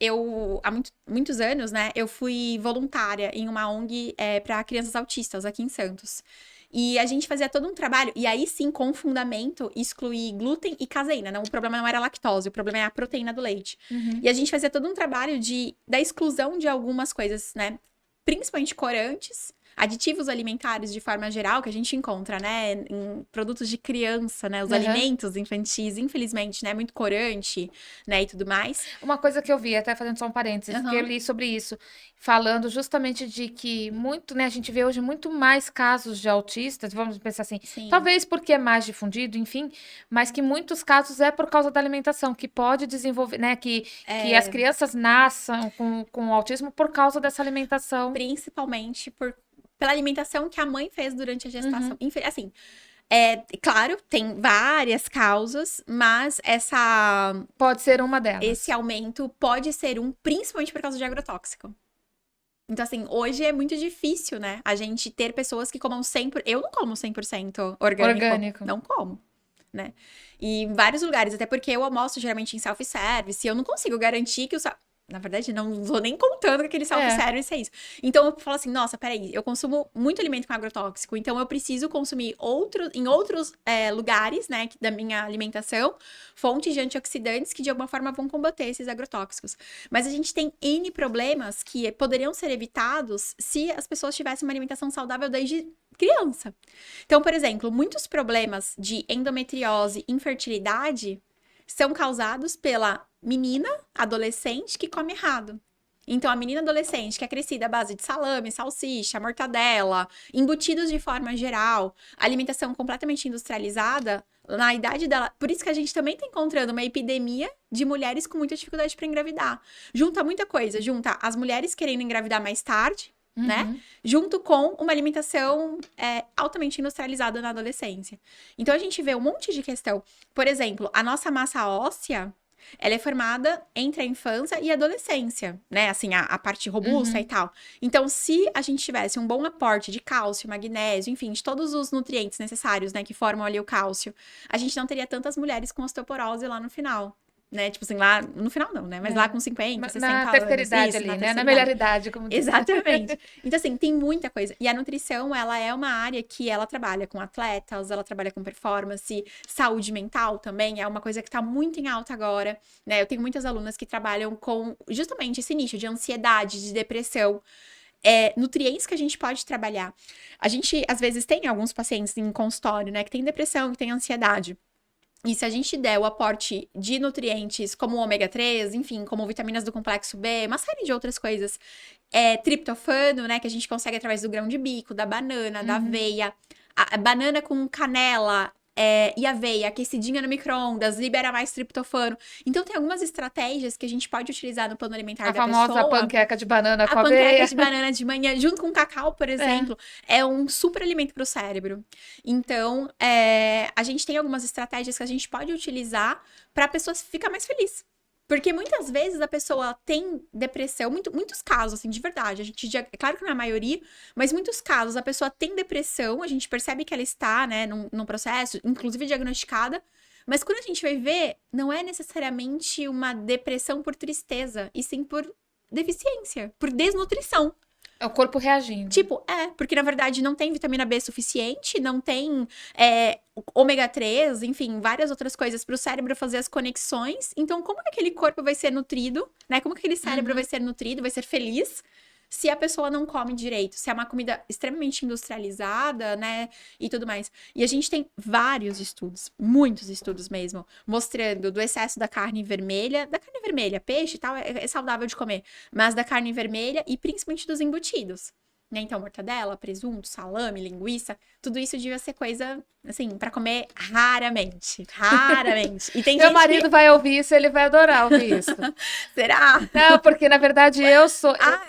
há muitos anos, né, eu fui voluntária em uma ONG para crianças autistas aqui em Santos. E a gente fazia todo um trabalho, e aí sim, com fundamento, excluir glúten e caseína. Não, o problema não era a lactose, o problema é a proteína do leite. E a gente fazia todo um trabalho da exclusão de algumas coisas, né? Principalmente corantes, aditivos alimentares de forma geral, que a gente encontra, né, em produtos de criança, né, os alimentos infantis, infelizmente, né, muito corante, né, e tudo mais. Uma coisa que eu vi, até fazendo só um parênteses, que eu li sobre isso, falando justamente de que muito, né, a gente vê hoje muito mais casos de autistas, vamos pensar assim, talvez porque é mais difundido, enfim, mas que muitos casos é por causa da alimentação, que pode desenvolver, né, que as crianças nasçam com autismo por causa dessa alimentação. Principalmente pela alimentação que a mãe fez durante a gestação. Assim, claro, tem várias causas, mas pode ser uma delas. Esse aumento pode ser principalmente por causa de agrotóxico. Então, assim, hoje é muito difícil, né? A gente ter pessoas que comam 100%. Eu não como 100% orgânico. Não como, né? E em vários lugares, até porque eu almoço geralmente em self-service, e eu não consigo garantir que na verdade, não vou nem contando que aquele self-service é isso. Então, eu falo assim, nossa, peraí, eu consumo muito alimento com agrotóxico, então eu preciso consumir em outros lugares, né, da minha alimentação, fontes de antioxidantes que de alguma forma vão combater esses agrotóxicos. Mas a gente tem N problemas que poderiam ser evitados se as pessoas tivessem uma alimentação saudável desde criança. Então, por exemplo, muitos problemas de endometriose, infertilidade, são causados pela menina adolescente que come errado. Então, a menina adolescente que é crescida à base de salame, salsicha, mortadela, embutidos de forma geral, alimentação completamente industrializada, na idade dela... Por isso que a gente também está encontrando uma epidemia de mulheres com muita dificuldade para engravidar. Junta muita coisa, junta as mulheres querendo engravidar mais tarde, né? Junto com uma alimentação altamente industrializada na adolescência. Então, a gente vê um monte de questão. Por exemplo, a nossa massa óssea, ela é formada entre a infância e a adolescência, né? Assim, a parte robusta e tal. Então, se a gente tivesse um bom aporte de cálcio, magnésio, enfim, de todos os nutrientes necessários, né, que formam ali o cálcio, a gente não teria tantas mulheres com osteoporose lá no final. Né? Tipo assim, lá no final não, né? Mas lá com 50, 60 anos. Na terceira idade ali, né? Na melhor idade, como diz. Exatamente. Então, assim, tem muita coisa. E a nutrição, ela é uma área que ela trabalha com atletas, ela trabalha com performance, saúde mental também, é uma coisa que tá muito em alta agora, né? Eu tenho muitas alunas que trabalham com justamente esse nicho de ansiedade, de depressão, nutrientes que a gente pode trabalhar. A gente, às vezes, tem alguns pacientes em consultório, né? Que tem depressão, que tem ansiedade. E se a gente der o aporte de nutrientes como o ômega 3, enfim, como vitaminas do complexo B, uma série de outras coisas, triptofano, né, que a gente consegue através do grão de bico, da banana, da aveia, a banana com canela, E aveia, aquecidinha no micro-ondas, libera mais triptofano. Então, tem algumas estratégias que a gente pode utilizar no plano alimentar A da famosa pessoa. panqueca de banana com A panqueca aveia. de banana de manhã, junto com cacau, por exemplo, é um super alimento para o cérebro. Então, a gente tem algumas estratégias que a gente pode utilizar para a pessoa ficar mais feliz. Porque muitas vezes a pessoa tem depressão, muitos casos, assim, de verdade. É claro que não é a maioria, mas muitos casos a pessoa tem depressão, a gente percebe que ela está, né, num processo, inclusive diagnosticada. Mas quando a gente vai ver, não é necessariamente uma depressão por tristeza, e sim por deficiência, por desnutrição. É o corpo reagindo. Tipo, porque na verdade não tem vitamina B suficiente, não tem ômega 3, enfim, várias outras coisas para o cérebro fazer as conexões. Então, como que aquele corpo vai ser nutrido, né? Como que aquele cérebro vai ser nutrido, vai ser feliz, se a pessoa não come direito, se é uma comida extremamente industrializada, né, e tudo mais. E a gente tem vários estudos, muitos estudos mesmo, mostrando do excesso da carne vermelha, peixe e tal, é saudável de comer, mas da carne vermelha e principalmente dos embutidos. Né? Então, mortadela, presunto, salame, linguiça, tudo isso devia ser coisa, assim, pra comer raramente. Raramente. E tem Meu gente marido vai ouvir isso, ele vai adorar ouvir isso. Será? Não, porque na verdade eu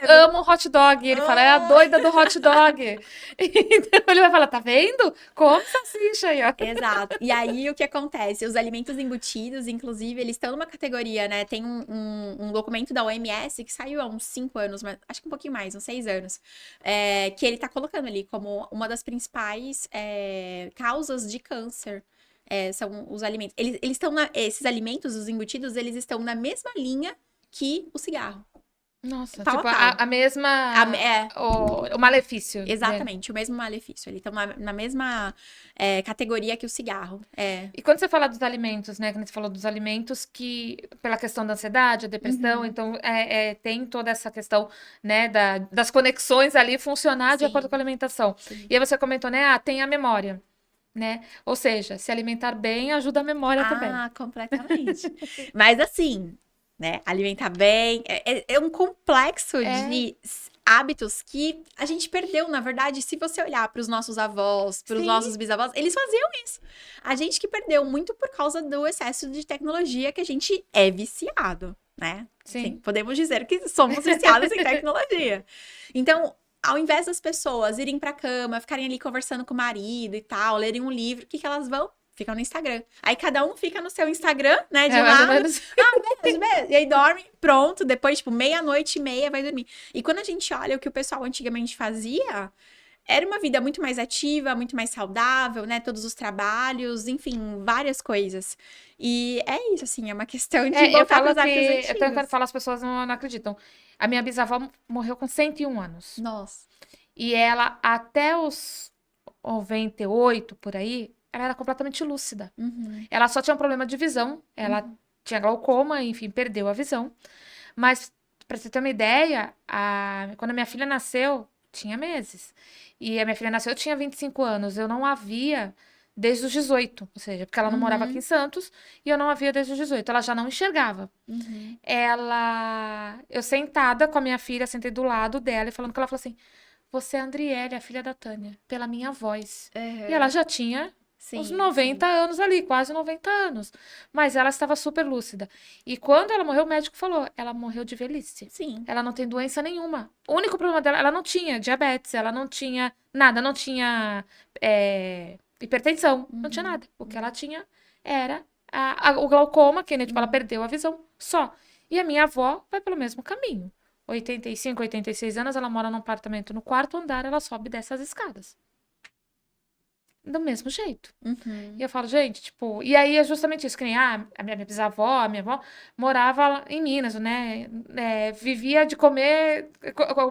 amo hot dog. Ele fala, é a doida do hot dog. Então ele vai falar, tá vendo? Come salsicha aí, ó. Exato. E aí, o que acontece? Os alimentos embutidos, inclusive, eles estão numa categoria, né? Tem um documento da OMS que saiu há uns 5 anos, mas acho que um pouquinho mais, uns 6 anos, que ele tá colocando ali como uma das principais causas de câncer. São os alimentos. Eles estão esses alimentos, os embutidos, eles estão na mesma linha que o cigarro. Nossa, Pau a tipo, pau. a mesma. O malefício. Exatamente, o mesmo malefício. Eles estão na mesma categoria que o cigarro. E quando você fala dos alimentos, né? Quando você falou dos alimentos que, pela questão da ansiedade, a depressão, então tem toda essa questão, né, das conexões ali funcionar de acordo com a alimentação. Sim. E aí você comentou, né? Tem a memória. Né? Ou seja, se alimentar bem ajuda a memória também. Completamente. Mas assim, né? Alimentar bem é um complexo de hábitos que a gente perdeu, na verdade, se você olhar para os nossos avós, para os nossos bisavós, eles faziam isso. A gente que perdeu muito por causa do excesso de tecnologia que a gente é viciado, né? Sim. Podemos dizer que somos viciados em tecnologia. Então, ao invés das pessoas irem pra cama, ficarem ali conversando com o marido e tal, lerem um livro, o que elas vão? Ficam no Instagram. Aí cada um fica no seu Instagram, né, de mais ou lado. menos. Mesmo. E aí dorme, pronto, depois, tipo, 00:30 vai dormir. E quando a gente olha o que o pessoal antigamente fazia, era uma vida muito mais ativa, muito mais saudável, né, todos os trabalhos, enfim, várias coisas. E é isso, assim, é uma questão de voltar pros hábitos antigos. Eu quando falo, as pessoas não acreditam. A minha bisavó morreu com 101 anos. Nossa. E ela, até os 98, por aí, ela era completamente lúcida. Ela só tinha um problema de visão. Ela tinha glaucoma, enfim, perdeu a visão. Mas, pra você ter uma ideia, quando a minha filha nasceu, tinha meses. E a minha filha nasceu, eu tinha 25 anos. Eu não a via desde os 18. Ou seja, porque ela não morava aqui em Santos. E eu não a via desde os 18. Ela já não enxergava. Eu sentada com a minha filha, sentei do lado dela e falando que ela falou assim, você é a Andriele, a filha da Tânia, pela minha voz. E ela já tinha uns 90 anos ali, quase 90 anos. Mas ela estava super lúcida. E quando ela morreu, o médico falou, ela morreu de velhice. Sim. Ela não tem doença nenhuma. O único problema dela, ela não tinha diabetes, ela não tinha nada, não tinha hipertensão, não tinha nada. O que ela tinha era o glaucoma, que tipo, ela perdeu a visão só. E a minha avó vai pelo mesmo caminho. 85, 86 anos, ela mora num apartamento no 4º andar, ela sobe dessas escadas. Do mesmo jeito. E eu falo, gente, tipo... E aí é justamente isso, que nem a minha bisavó, a minha avó, morava em Minas, né? Vivia de comer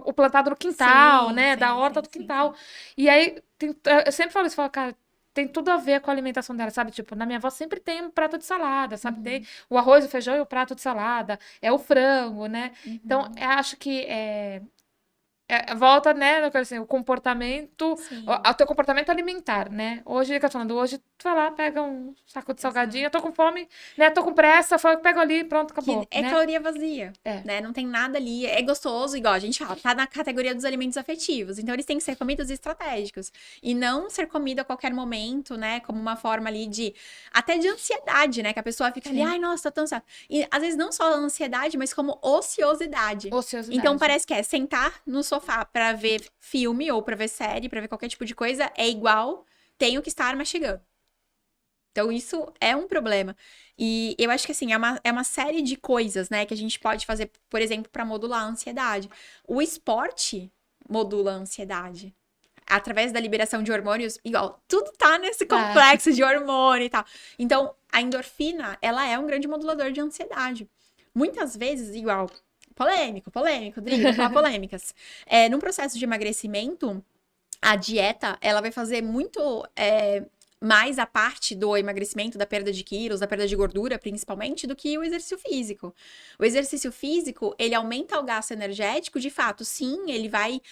o plantado no quintal, né? Da horta do quintal. E aí, eu sempre falo isso, falo, cara, tem tudo a ver com a alimentação dela, sabe? Tipo, na minha avó sempre tem um prato de salada, sabe? Tem o arroz, o feijão e o prato de salada. É o frango, né? Então, eu acho que é volta, né, assim, o comportamento, Sim, o teu comportamento alimentar, né? Hoje, que eu tô falando, hoje tu vai lá, pega um saco de salgadinho, eu tô com fome, né? Tô com pressa, pego ali, pronto, que acabou, é né? caloria vazia, É. né? Não tem nada ali. É gostoso, igual a gente fala, tá na categoria dos alimentos afetivos. Então, eles têm que ser comidos estratégicos. E não ser comido a qualquer momento, né? Como uma forma ali de... Até de ansiedade, né? Que a pessoa fica ali, Sim. ai, nossa, tô tão ansiosa. E, às vezes, não só ansiedade, mas como ociosidade. Ociosidade. Então, parece que é sentar no sofá pra ver filme ou pra ver série, pra ver qualquer tipo de coisa, é igual, tenho que estar mastigando. Então, isso é um problema. E eu acho que, assim, é uma série de coisas, né, que a gente pode fazer, por exemplo, para modular a ansiedade. O esporte modula a ansiedade. Através da liberação de hormônios, igual, tudo tá nesse Tá. complexo de hormônio e tal. Então, a endorfina, ela é um grande modulador de ansiedade. Muitas vezes, igual, polêmico, Dri, vou falar polêmicas. Num processo de emagrecimento, a dieta, ela vai fazer muito mais a parte do emagrecimento, da perda de quilos, da perda de gordura, principalmente, do que o exercício físico. O exercício físico, ele aumenta o gasto energético, de fato, sim, ele vai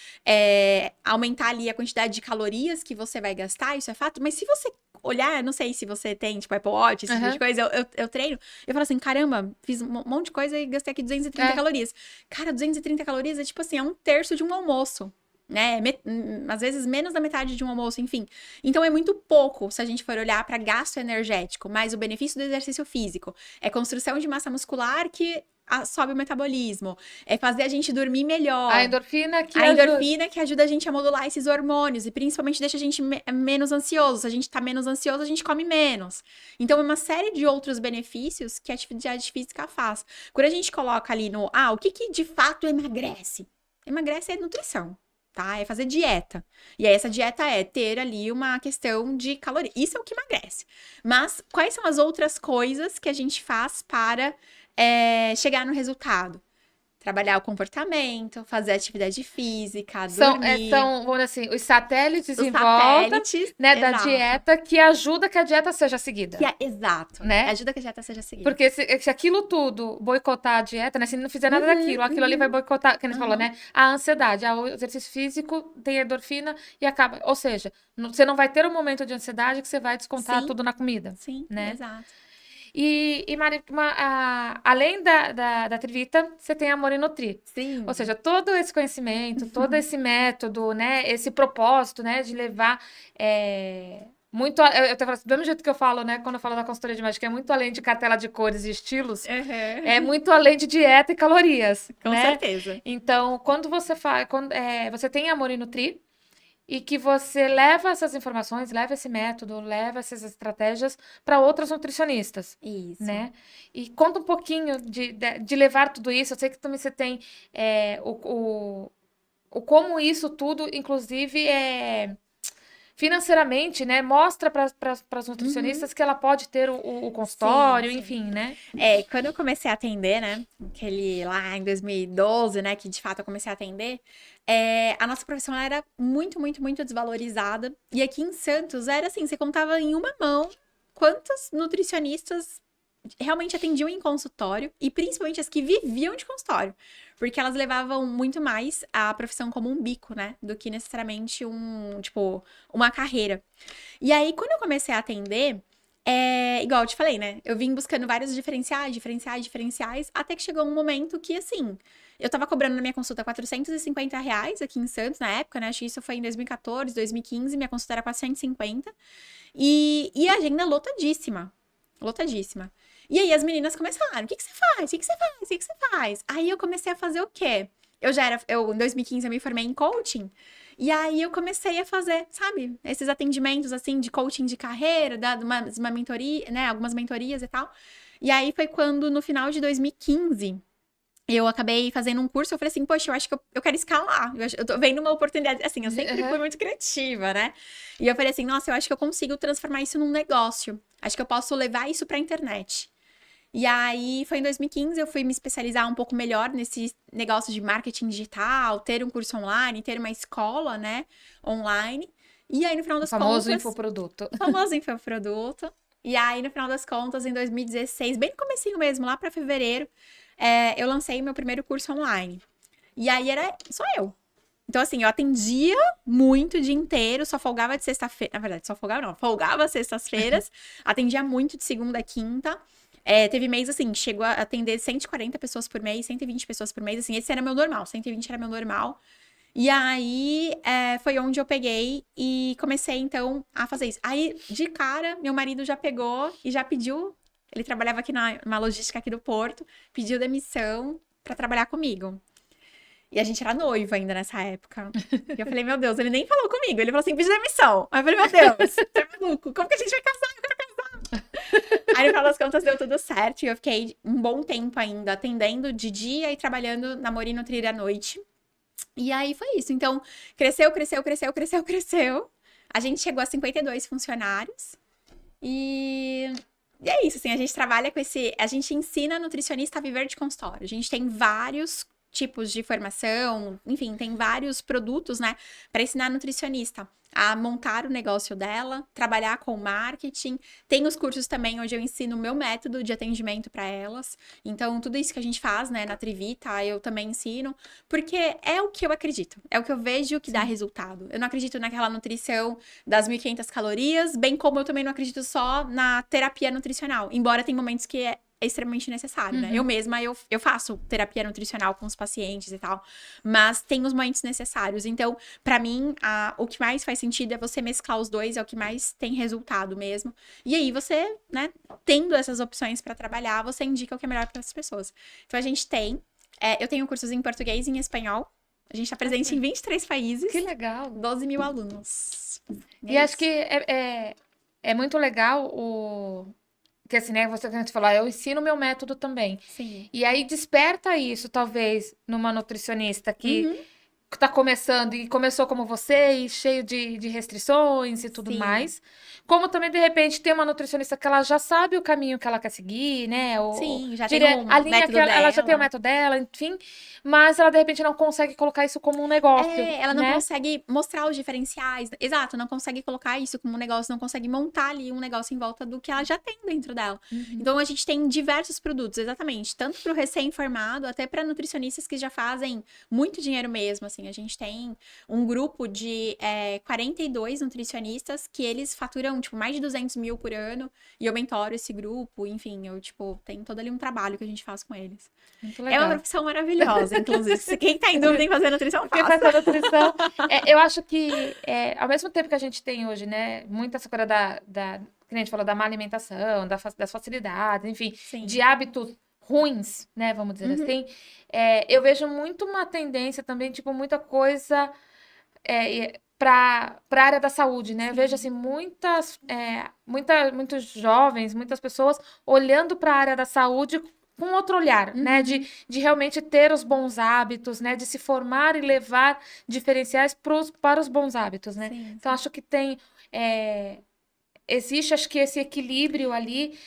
aumentar ali a quantidade de calorias que você vai gastar, isso é fato, mas se você olhar, não sei se você tem, tipo, Apple Watch, esse tipo de coisa, eu treino, eu falo assim, caramba, fiz um monte de coisa e gastei aqui 230 calorias. Cara, 230 calorias é tipo assim, é um terço de um almoço. Né? Às vezes menos da metade de um almoço, enfim. Então é muito pouco se a gente for olhar para gasto energético, mas o benefício do exercício físico é construção de massa muscular que sobe o metabolismo, é fazer a gente dormir melhor. A endorfina que A ajuda. endorfina que ajuda a gente a modular esses hormônios e principalmente deixa a gente menos ansioso. Se a gente tá menos ansioso, a gente come menos. Então é uma série de outros benefícios que a atividade física faz. Quando a gente coloca ali o que de fato emagrece? Emagrece é nutrição. Tá? É fazer dieta. E aí, essa dieta é ter ali uma questão de caloria. Isso é o que emagrece. Mas quais são as outras coisas que a gente faz para chegar no resultado? Trabalhar o comportamento, fazer atividade física, dormir. São, vamos dizer assim, os satélites Os em volta, satélites, né, da exato. dieta que ajuda que a dieta seja seguida. Exato. Né? Ajuda que a dieta seja seguida. Porque se aquilo tudo boicotar a dieta, né? Se não fizer nada daquilo, aquilo ali vai boicotar, que a gente falou, né? A ansiedade, o exercício físico tem endorfina e acaba. Ou seja, você não vai ter um momento de ansiedade que você vai descontar Sim. tudo na comida. Sim, né? exato. E Mari, além da Trivita, você tem a Morinutri. Sim. Ou seja, todo esse conhecimento, todo esse método, né? Esse propósito, né? De levar muito... Eu tô falando, do mesmo jeito que eu falo, né? Quando eu falo da consultoria de mágica, é muito além de cartela de cores e estilos. É muito além de dieta e calorias. Com né? certeza. Então, quando você faz... você tem a Morinutri, e que você leva essas informações, leva esse método, leva essas estratégias para outras nutricionistas. Isso. Né? E conta um pouquinho de levar tudo isso. Eu sei que também você tem o como isso tudo, inclusive, financeiramente, né? Mostra para as nutricionistas que ela pode ter o consultório, Sim. enfim, né? Quando eu comecei a atender, né? Lá em 2012, né? Que de fato eu comecei a atender, a nossa profissão era muito, muito, muito desvalorizada. E aqui em Santos era assim, você contava em uma mão quantos nutricionistas realmente atendiam em consultório e principalmente as que viviam de consultório, porque elas levavam muito mais a profissão como um bico, né, do que necessariamente uma carreira. E aí, quando eu comecei a atender, igual eu te falei, né, eu vim buscando vários diferenciais, até que chegou um momento que, assim, eu tava cobrando na minha consulta R$450 aqui em Santos, na época, né, acho que isso foi em 2014, 2015, minha consulta era 450, e a agenda lotadíssima. E aí as meninas começaram, o que você faz? Aí eu comecei a fazer o quê? Em 2015 eu me formei em coaching, e aí eu comecei a fazer, sabe, esses atendimentos, assim, de coaching de carreira, uma mentoria, né, algumas mentorias e tal. E aí foi quando, no final de 2015, eu acabei fazendo um curso, eu falei assim, poxa, eu acho que eu quero escalar, eu tô vendo uma oportunidade, assim, eu sempre fui muito criativa, né? E eu falei assim, nossa, eu acho que eu consigo transformar isso num negócio, acho que eu posso levar isso pra internet. E aí, foi em 2015, eu fui me especializar um pouco melhor nesse negócio de marketing digital, ter um curso online, ter uma escola, né, online. E aí, no final das Famoso contas... infoproduto. Famoso infoproduto. E aí, no final das contas, em 2016, bem no comecinho mesmo, lá pra fevereiro, eu lancei meu primeiro curso online. E aí, era só eu. Então, assim, eu atendia muito o dia inteiro, só folgava de sexta-feira. Na verdade, só folgava não, folgava sextas-feiras, atendia muito de segunda a quinta. Teve mês, assim, chegou a atender 140 pessoas por mês, 120 pessoas por mês, assim, esse era meu normal, 120 era meu normal. E aí, foi onde eu peguei e comecei, então, a fazer isso. Aí, de cara, meu marido já pegou e já pediu, ele trabalhava aqui numa logística aqui do Porto, pediu demissão pra trabalhar comigo. E a gente era noivo ainda nessa época. E eu falei, meu Deus, ele nem falou comigo. Ele falou assim, pediu demissão. Aí eu falei, meu Deus, você é maluco? Como que a gente vai casar? Eu quero casar. Aí, no final das contas, deu tudo certo. E eu fiquei um bom tempo ainda atendendo de dia e trabalhando na Mori Nutrir à noite. E aí foi isso. Então, cresceu, cresceu, cresceu, cresceu, cresceu. A gente chegou a 52 funcionários. E é isso, assim, a gente trabalha com esse... A gente ensina nutricionista a viver de consultório. A gente tem vários tipos de formação, enfim, tem vários produtos, né, para ensinar a nutricionista a montar o negócio dela, trabalhar com marketing. Tem os cursos também onde eu ensino o meu método de atendimento para elas. Então, tudo isso que a gente faz, né, na Trivita, eu também ensino, porque é o que eu acredito, é o que eu vejo que dá resultado. Eu não acredito naquela nutrição das 1.500 calorias, bem como eu também não acredito só na terapia nutricional, embora tem momentos que é extremamente necessário, né? Eu mesma, eu faço terapia nutricional com os pacientes e tal, mas tem os momentos necessários. Então, pra mim, o que mais faz sentido é você mesclar os dois, é o que mais tem resultado mesmo. E aí, você, né, tendo essas opções pra trabalhar, você indica o que é melhor para as pessoas. Então, a gente tem, eu tenho cursos em português e em espanhol. A gente tá presente em 23 países. Que legal. 12 mil alunos. E acho que é muito legal que assim, né, você falou, eu ensino o meu método também. Sim. E aí desperta isso, talvez, numa nutricionista que tá começando e começou como você e cheio de restrições e tudo Sim. mais. Como também, de repente, tem uma nutricionista que ela já sabe o caminho que ela quer seguir, né? Sim, já tem um a linha método que ela já tem o dela. método dela, enfim. Mas ela, de repente, não consegue colocar isso como um negócio, Ela não né? consegue mostrar os diferenciais. Exato, não consegue colocar isso como um negócio, não consegue montar ali um negócio em volta do que ela já tem dentro dela. Então, a gente tem diversos produtos, exatamente. Tanto para o recém-formado, até para nutricionistas que já fazem muito dinheiro mesmo, assim. A gente tem um grupo de 42 nutricionistas que eles faturam, tipo, mais de 200 mil por ano. E eu mentoro esse grupo, enfim, eu, tipo, tem todo ali um trabalho que a gente faz com eles. Muito É legal. uma profissão maravilhosa, inclusive. Quem tá em dúvida em fazer nutrição, Quem faça. faz a nutrição. Eu acho que, ao mesmo tempo que a gente tem hoje, né, muita essa coisa que a gente falou, da má alimentação, das facilidades, enfim, Sim. de hábitos ruins, né, vamos dizer assim, eu vejo muito uma tendência também, tipo, muita coisa para a área da saúde, né? Eu vejo, assim, muitos jovens, muitas pessoas olhando para a área da saúde com outro olhar, né? De realmente ter os bons hábitos, né? De se formar e levar diferenciais para os bons hábitos, né? Sim. Então, acho que existe, acho que esse equilíbrio ali,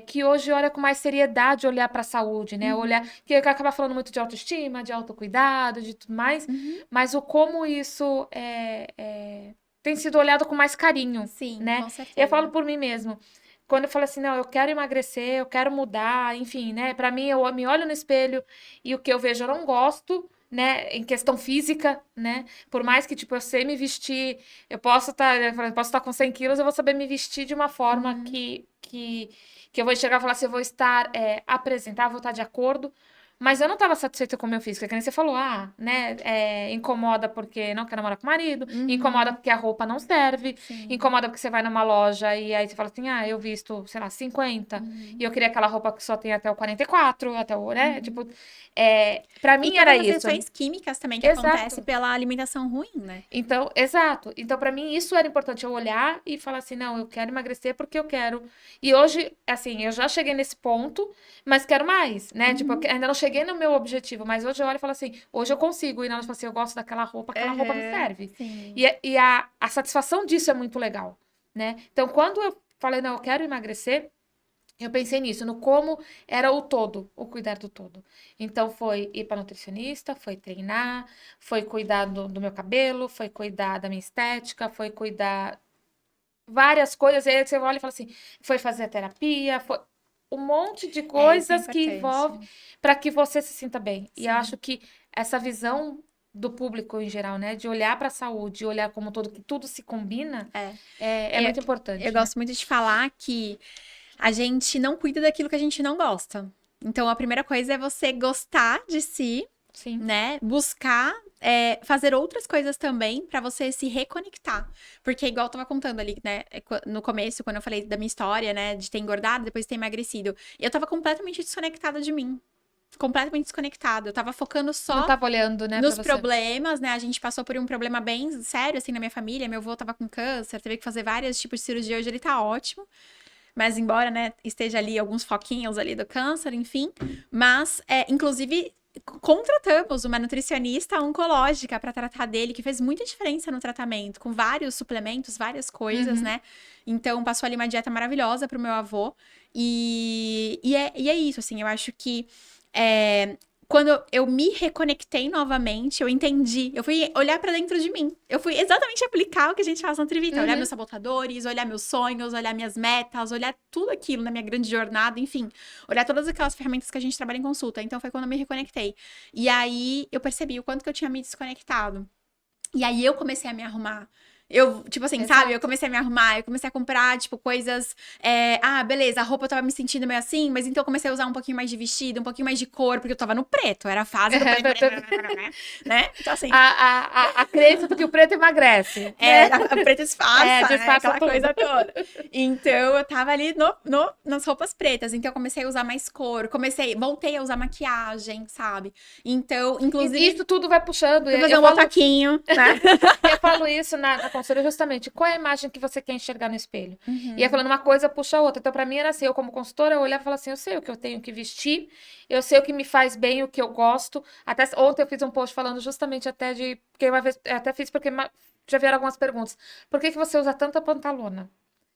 que hoje olha com mais seriedade olhar para a saúde, né? Olhar, que acaba falando muito de autoestima, de autocuidado, de tudo mais, mas o como isso tem sido olhado com mais carinho, Sim, né? com certeza. Eu falo por mim mesmo. Quando eu falo assim, não, eu quero emagrecer, eu quero mudar, enfim, né? Pra mim, eu me olho no espelho e o que eu vejo eu não gosto, né? Em questão física, né? Por mais que, tipo, eu sei me vestir, eu posso estar com 100 quilos, eu vou saber me vestir de uma forma que eu vou chegar e falar assim, eu vou estar apresentável, vou estar de acordo. Mas eu não estava satisfeita com o meu físico, é que nem você falou, né? Incomoda porque não quer namorar com o marido, incomoda porque a roupa não serve, incomoda porque você vai numa loja e aí você fala assim, eu visto, sei lá, 50, e eu queria aquela roupa que só tem até o 44, até o, né? Tipo, pra mim E era todas as isso. reações químicas também que Exato. acontecem pela alimentação ruim, né? Então, exato. Então, pra mim, isso era importante, eu olhar e falar assim, não, eu quero emagrecer porque eu quero. E hoje, assim, eu já cheguei nesse ponto, mas quero mais, né? Tipo, ainda não cheguei no meu objetivo, mas hoje eu olho e falo assim, hoje eu consigo. E na hora eu falo assim, eu gosto daquela roupa, aquela roupa me serve. Sim. E a satisfação disso é muito legal, né? Então, quando eu falei, não, eu quero emagrecer, eu pensei nisso, no como era o todo, o cuidar do todo. Então, foi ir para nutricionista, foi treinar, foi cuidar do meu cabelo, foi cuidar da minha estética, foi cuidar várias coisas. E aí você olha e fala assim, foi fazer a terapia, foi um monte de coisas que importante. envolve para que você se sinta bem. E eu Sim. acho que essa visão do público em geral, né? De olhar para a saúde, de olhar como todo, que tudo se combina, é Eu- muito importante. Eu né? gosto muito de falar que a gente não cuida daquilo que a gente não gosta. Então, a primeira coisa é você gostar de si, Sim. né? Buscar fazer outras coisas também pra você se reconectar. Porque, igual eu tava contando ali, né? No começo, quando eu falei da minha história, né? De ter engordado, depois de ter emagrecido. Eu tava completamente desconectada de mim. Completamente desconectada. Eu tava focando Não só tava olhando, né, nos pra você. problemas, né? A gente passou por um problema bem sério, assim, na minha família. Meu avô tava com câncer, teve que fazer vários tipos de cirurgia. Hoje ele tá ótimo. Mas embora, né, esteja ali alguns foquinhos ali do câncer, enfim. Mas, inclusive, contratamos uma nutricionista oncológica para tratar dele, que fez muita diferença no tratamento, com vários suplementos, várias coisas, né? Então, passou ali uma dieta maravilhosa pro meu avô. E é isso, assim, eu acho que quando eu me reconectei novamente, eu entendi. Eu fui olhar pra dentro de mim. Eu fui exatamente aplicar o que a gente faz na Trivita. Olhar meus sabotadores, olhar meus sonhos, olhar minhas metas, olhar tudo aquilo na minha grande jornada, enfim. Olhar todas aquelas ferramentas que a gente trabalha em consulta. Então, foi quando eu me reconectei. E aí, eu percebi o quanto que eu tinha me desconectado. E aí, eu comecei a me arrumar. Eu, tipo assim, Exato. sabe? Eu comecei a me arrumar, eu comecei a comprar, tipo, coisas. Beleza, a roupa eu tava me sentindo meio assim, mas então eu comecei a usar um pouquinho mais de vestido, um pouquinho mais de cor, porque eu tava no preto, era a fase do preto, né? Então, assim. A crença de que o preto emagrece. A preta disfarça, disfarça aquela tudo. coisa toda. Então, eu tava ali nas roupas pretas, então eu comecei a usar mais cor, voltei a usar maquiagem, sabe? Então, inclusive. Isso tudo vai puxando. Vou fazer um botoquinho, né? Eu falo isso na consultoria justamente. Qual é a imagem que você quer enxergar no espelho? E aí falando uma coisa puxa a outra. Então, pra mim era assim, eu como consultora, eu olhava e falava assim, eu sei o que eu tenho que vestir, eu sei o que me faz bem, o que eu gosto. Até ontem eu fiz um post falando justamente até de... Porque uma vez, eu até fiz porque já vieram algumas perguntas. Por que você usa tanta pantalona?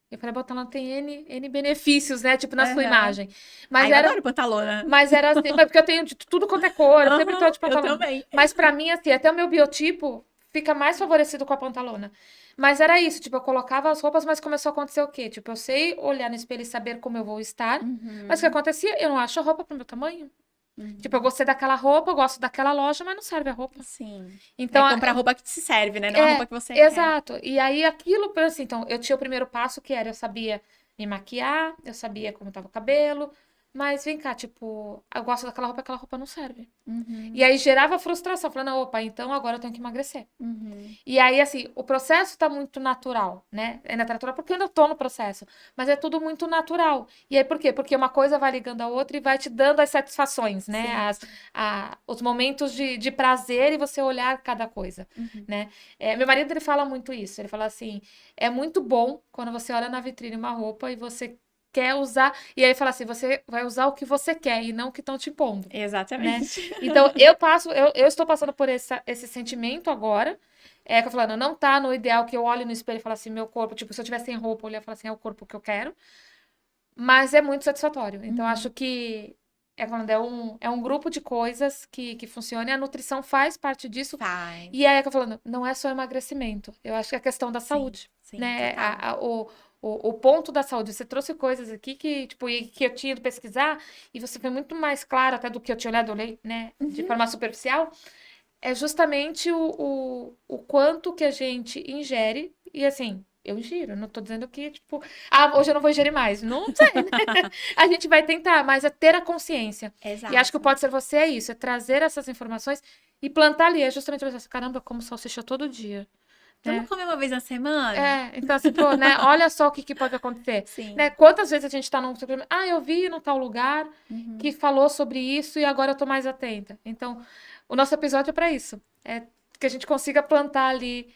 Eu falei, pantalona tem N benefícios, né? Tipo, na sua imagem. Mas eu adoro pantalona. Mas era assim, porque eu tenho de tudo quanto é cor, eu sempre tô de pantalona. Eu também. Mas pra mim, assim, até o meu biotipo fica mais favorecido com a pantalona. Mas era isso, tipo, eu colocava as roupas, mas começou a acontecer o quê? Tipo, eu sei olhar no espelho e saber como eu vou estar, mas o que acontecia? Eu não acho a roupa pro meu tamanho. Tipo, eu gostei daquela roupa, eu gosto daquela loja, mas não serve a roupa. Sim. Então, comprar roupa que te serve, né? Não a roupa que você quer. Exato. E aí, aquilo, assim, então, eu tinha o primeiro passo, que era, eu sabia me maquiar, eu sabia como tava o cabelo, mas vem cá, tipo, eu gosto daquela roupa não serve. E aí gerava frustração, falando, opa, então agora eu tenho que emagrecer. E aí, assim, o processo tá muito natural, né? É natural porque eu ainda tô no processo, mas é tudo muito natural. E aí, por quê? Porque uma coisa vai ligando a outra e vai te dando as satisfações, né? Os momentos de prazer e você olhar cada coisa, né? Meu marido, ele fala muito isso, ele fala assim, é muito bom quando você olha na vitrine uma roupa e você quer usar, e aí fala assim, você vai usar o que você quer e não o que estão te impondo. Exatamente. Né? Então, eu estou passando por esse sentimento agora, que eu falando, não tá no ideal que eu olhe no espelho e falo assim, meu corpo, tipo, se eu tivesse sem roupa, eu olhar e falar assim, é o corpo que eu quero, mas é muito satisfatório. Então, acho que é um grupo de coisas que funciona e a nutrição faz parte disso. Faz. E aí, que eu falando, não é só emagrecimento, eu acho que é a questão da saúde, sim, né? O ponto da saúde. Você trouxe coisas aqui que, tipo, que eu tinha ido pesquisar e você foi muito mais claro até do que eu tinha olhado, né? De forma superficial. É justamente o quanto que a gente ingere. E assim, eu ingiro, não tô dizendo que, tipo, hoje eu não vou ingerir mais. Não sei, né? A gente vai tentar, mas é ter a consciência. Exato. E acho que o Pode Ser Você é isso, é trazer essas informações e plantar ali. É justamente assim, caramba, eu como salsicha todo dia. Vamos comer uma vez na semana? Então assim, pô, né? Olha só o que pode acontecer. Sim. Né? Quantas vezes a gente tá num... eu vi no tal lugar que falou sobre isso e agora eu tô mais atenta. Então, o nosso episódio é pra isso. É que a gente consiga plantar ali...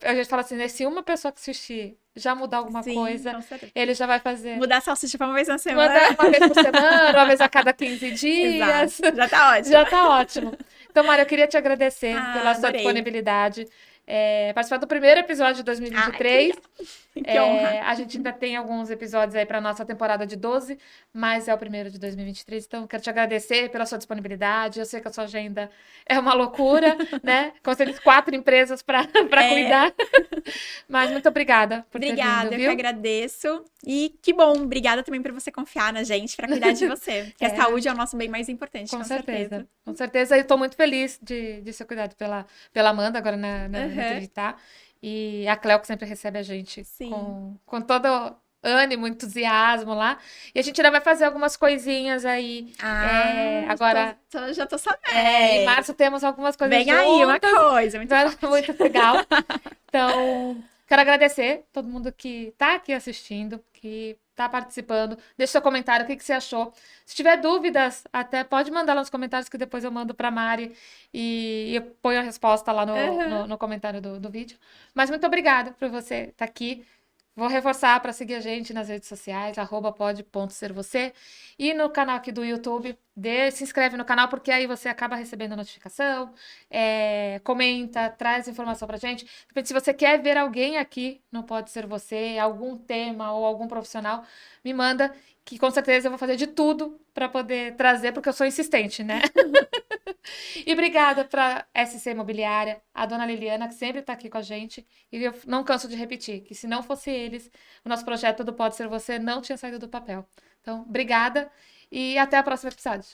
a gente fala assim, né? Se uma pessoa que assistir já mudar alguma coisa, ele já vai fazer... Mudar a salsicha pra uma vez na semana. Mudar uma vez por semana, uma vez a cada 15 dias. Exato. Já tá ótimo. Já tá ótimo. Então, Mari, eu queria te agradecer pela sua adorei. disponibilidade. participar do primeiro episódio de 2023. Que honra. A gente ainda tem alguns episódios aí para nossa temporada de 12, mas é o primeiro de 2023. Então, quero te agradecer pela sua disponibilidade. Eu sei que a sua agenda é uma loucura, né? Com certeza 4 empresas para cuidar. Mas muito obrigada por ter Obrigada, vindo, eu viu? que agradeço. E que bom, obrigada também por você confiar na gente para cuidar de você. Porque a saúde é o nosso bem mais importante, com certeza. Com certeza. Eu tô muito feliz de ser cuidado pela Amanda agora na Acreditar. E a Cleo, que sempre recebe a gente com todo ânimo, entusiasmo lá. E a gente ainda vai fazer algumas coisinhas aí. Agora. Já tô sabendo. Em março temos algumas coisas Vem aí uma coisa, muito legal. Então, quero agradecer todo mundo que tá aqui assistindo, que tá participando. Deixa seu comentário, o que você achou. Se tiver dúvidas, até pode mandar lá nos comentários que depois eu mando pra Mari e eu ponho a resposta lá no comentário do vídeo. Mas muito obrigada por você estar aqui. Vou reforçar para seguir a gente nas redes sociais, @pod.servocê, e no canal aqui do YouTube. Se inscreve no canal, porque aí você acaba recebendo a notificação, comenta, traz informação pra gente. De repente, se você quer ver alguém aqui no Pode Ser Você, algum tema ou algum profissional, me manda, que com certeza eu vou fazer de tudo para poder trazer, porque eu sou insistente, né? E obrigada para SC Imobiliária, a dona Liliana, que sempre está aqui com a gente. E eu não canso de repetir que se não fosse eles, o nosso projeto do Pode Ser Você não tinha saído do papel. Então, obrigada e até o próximo episódio.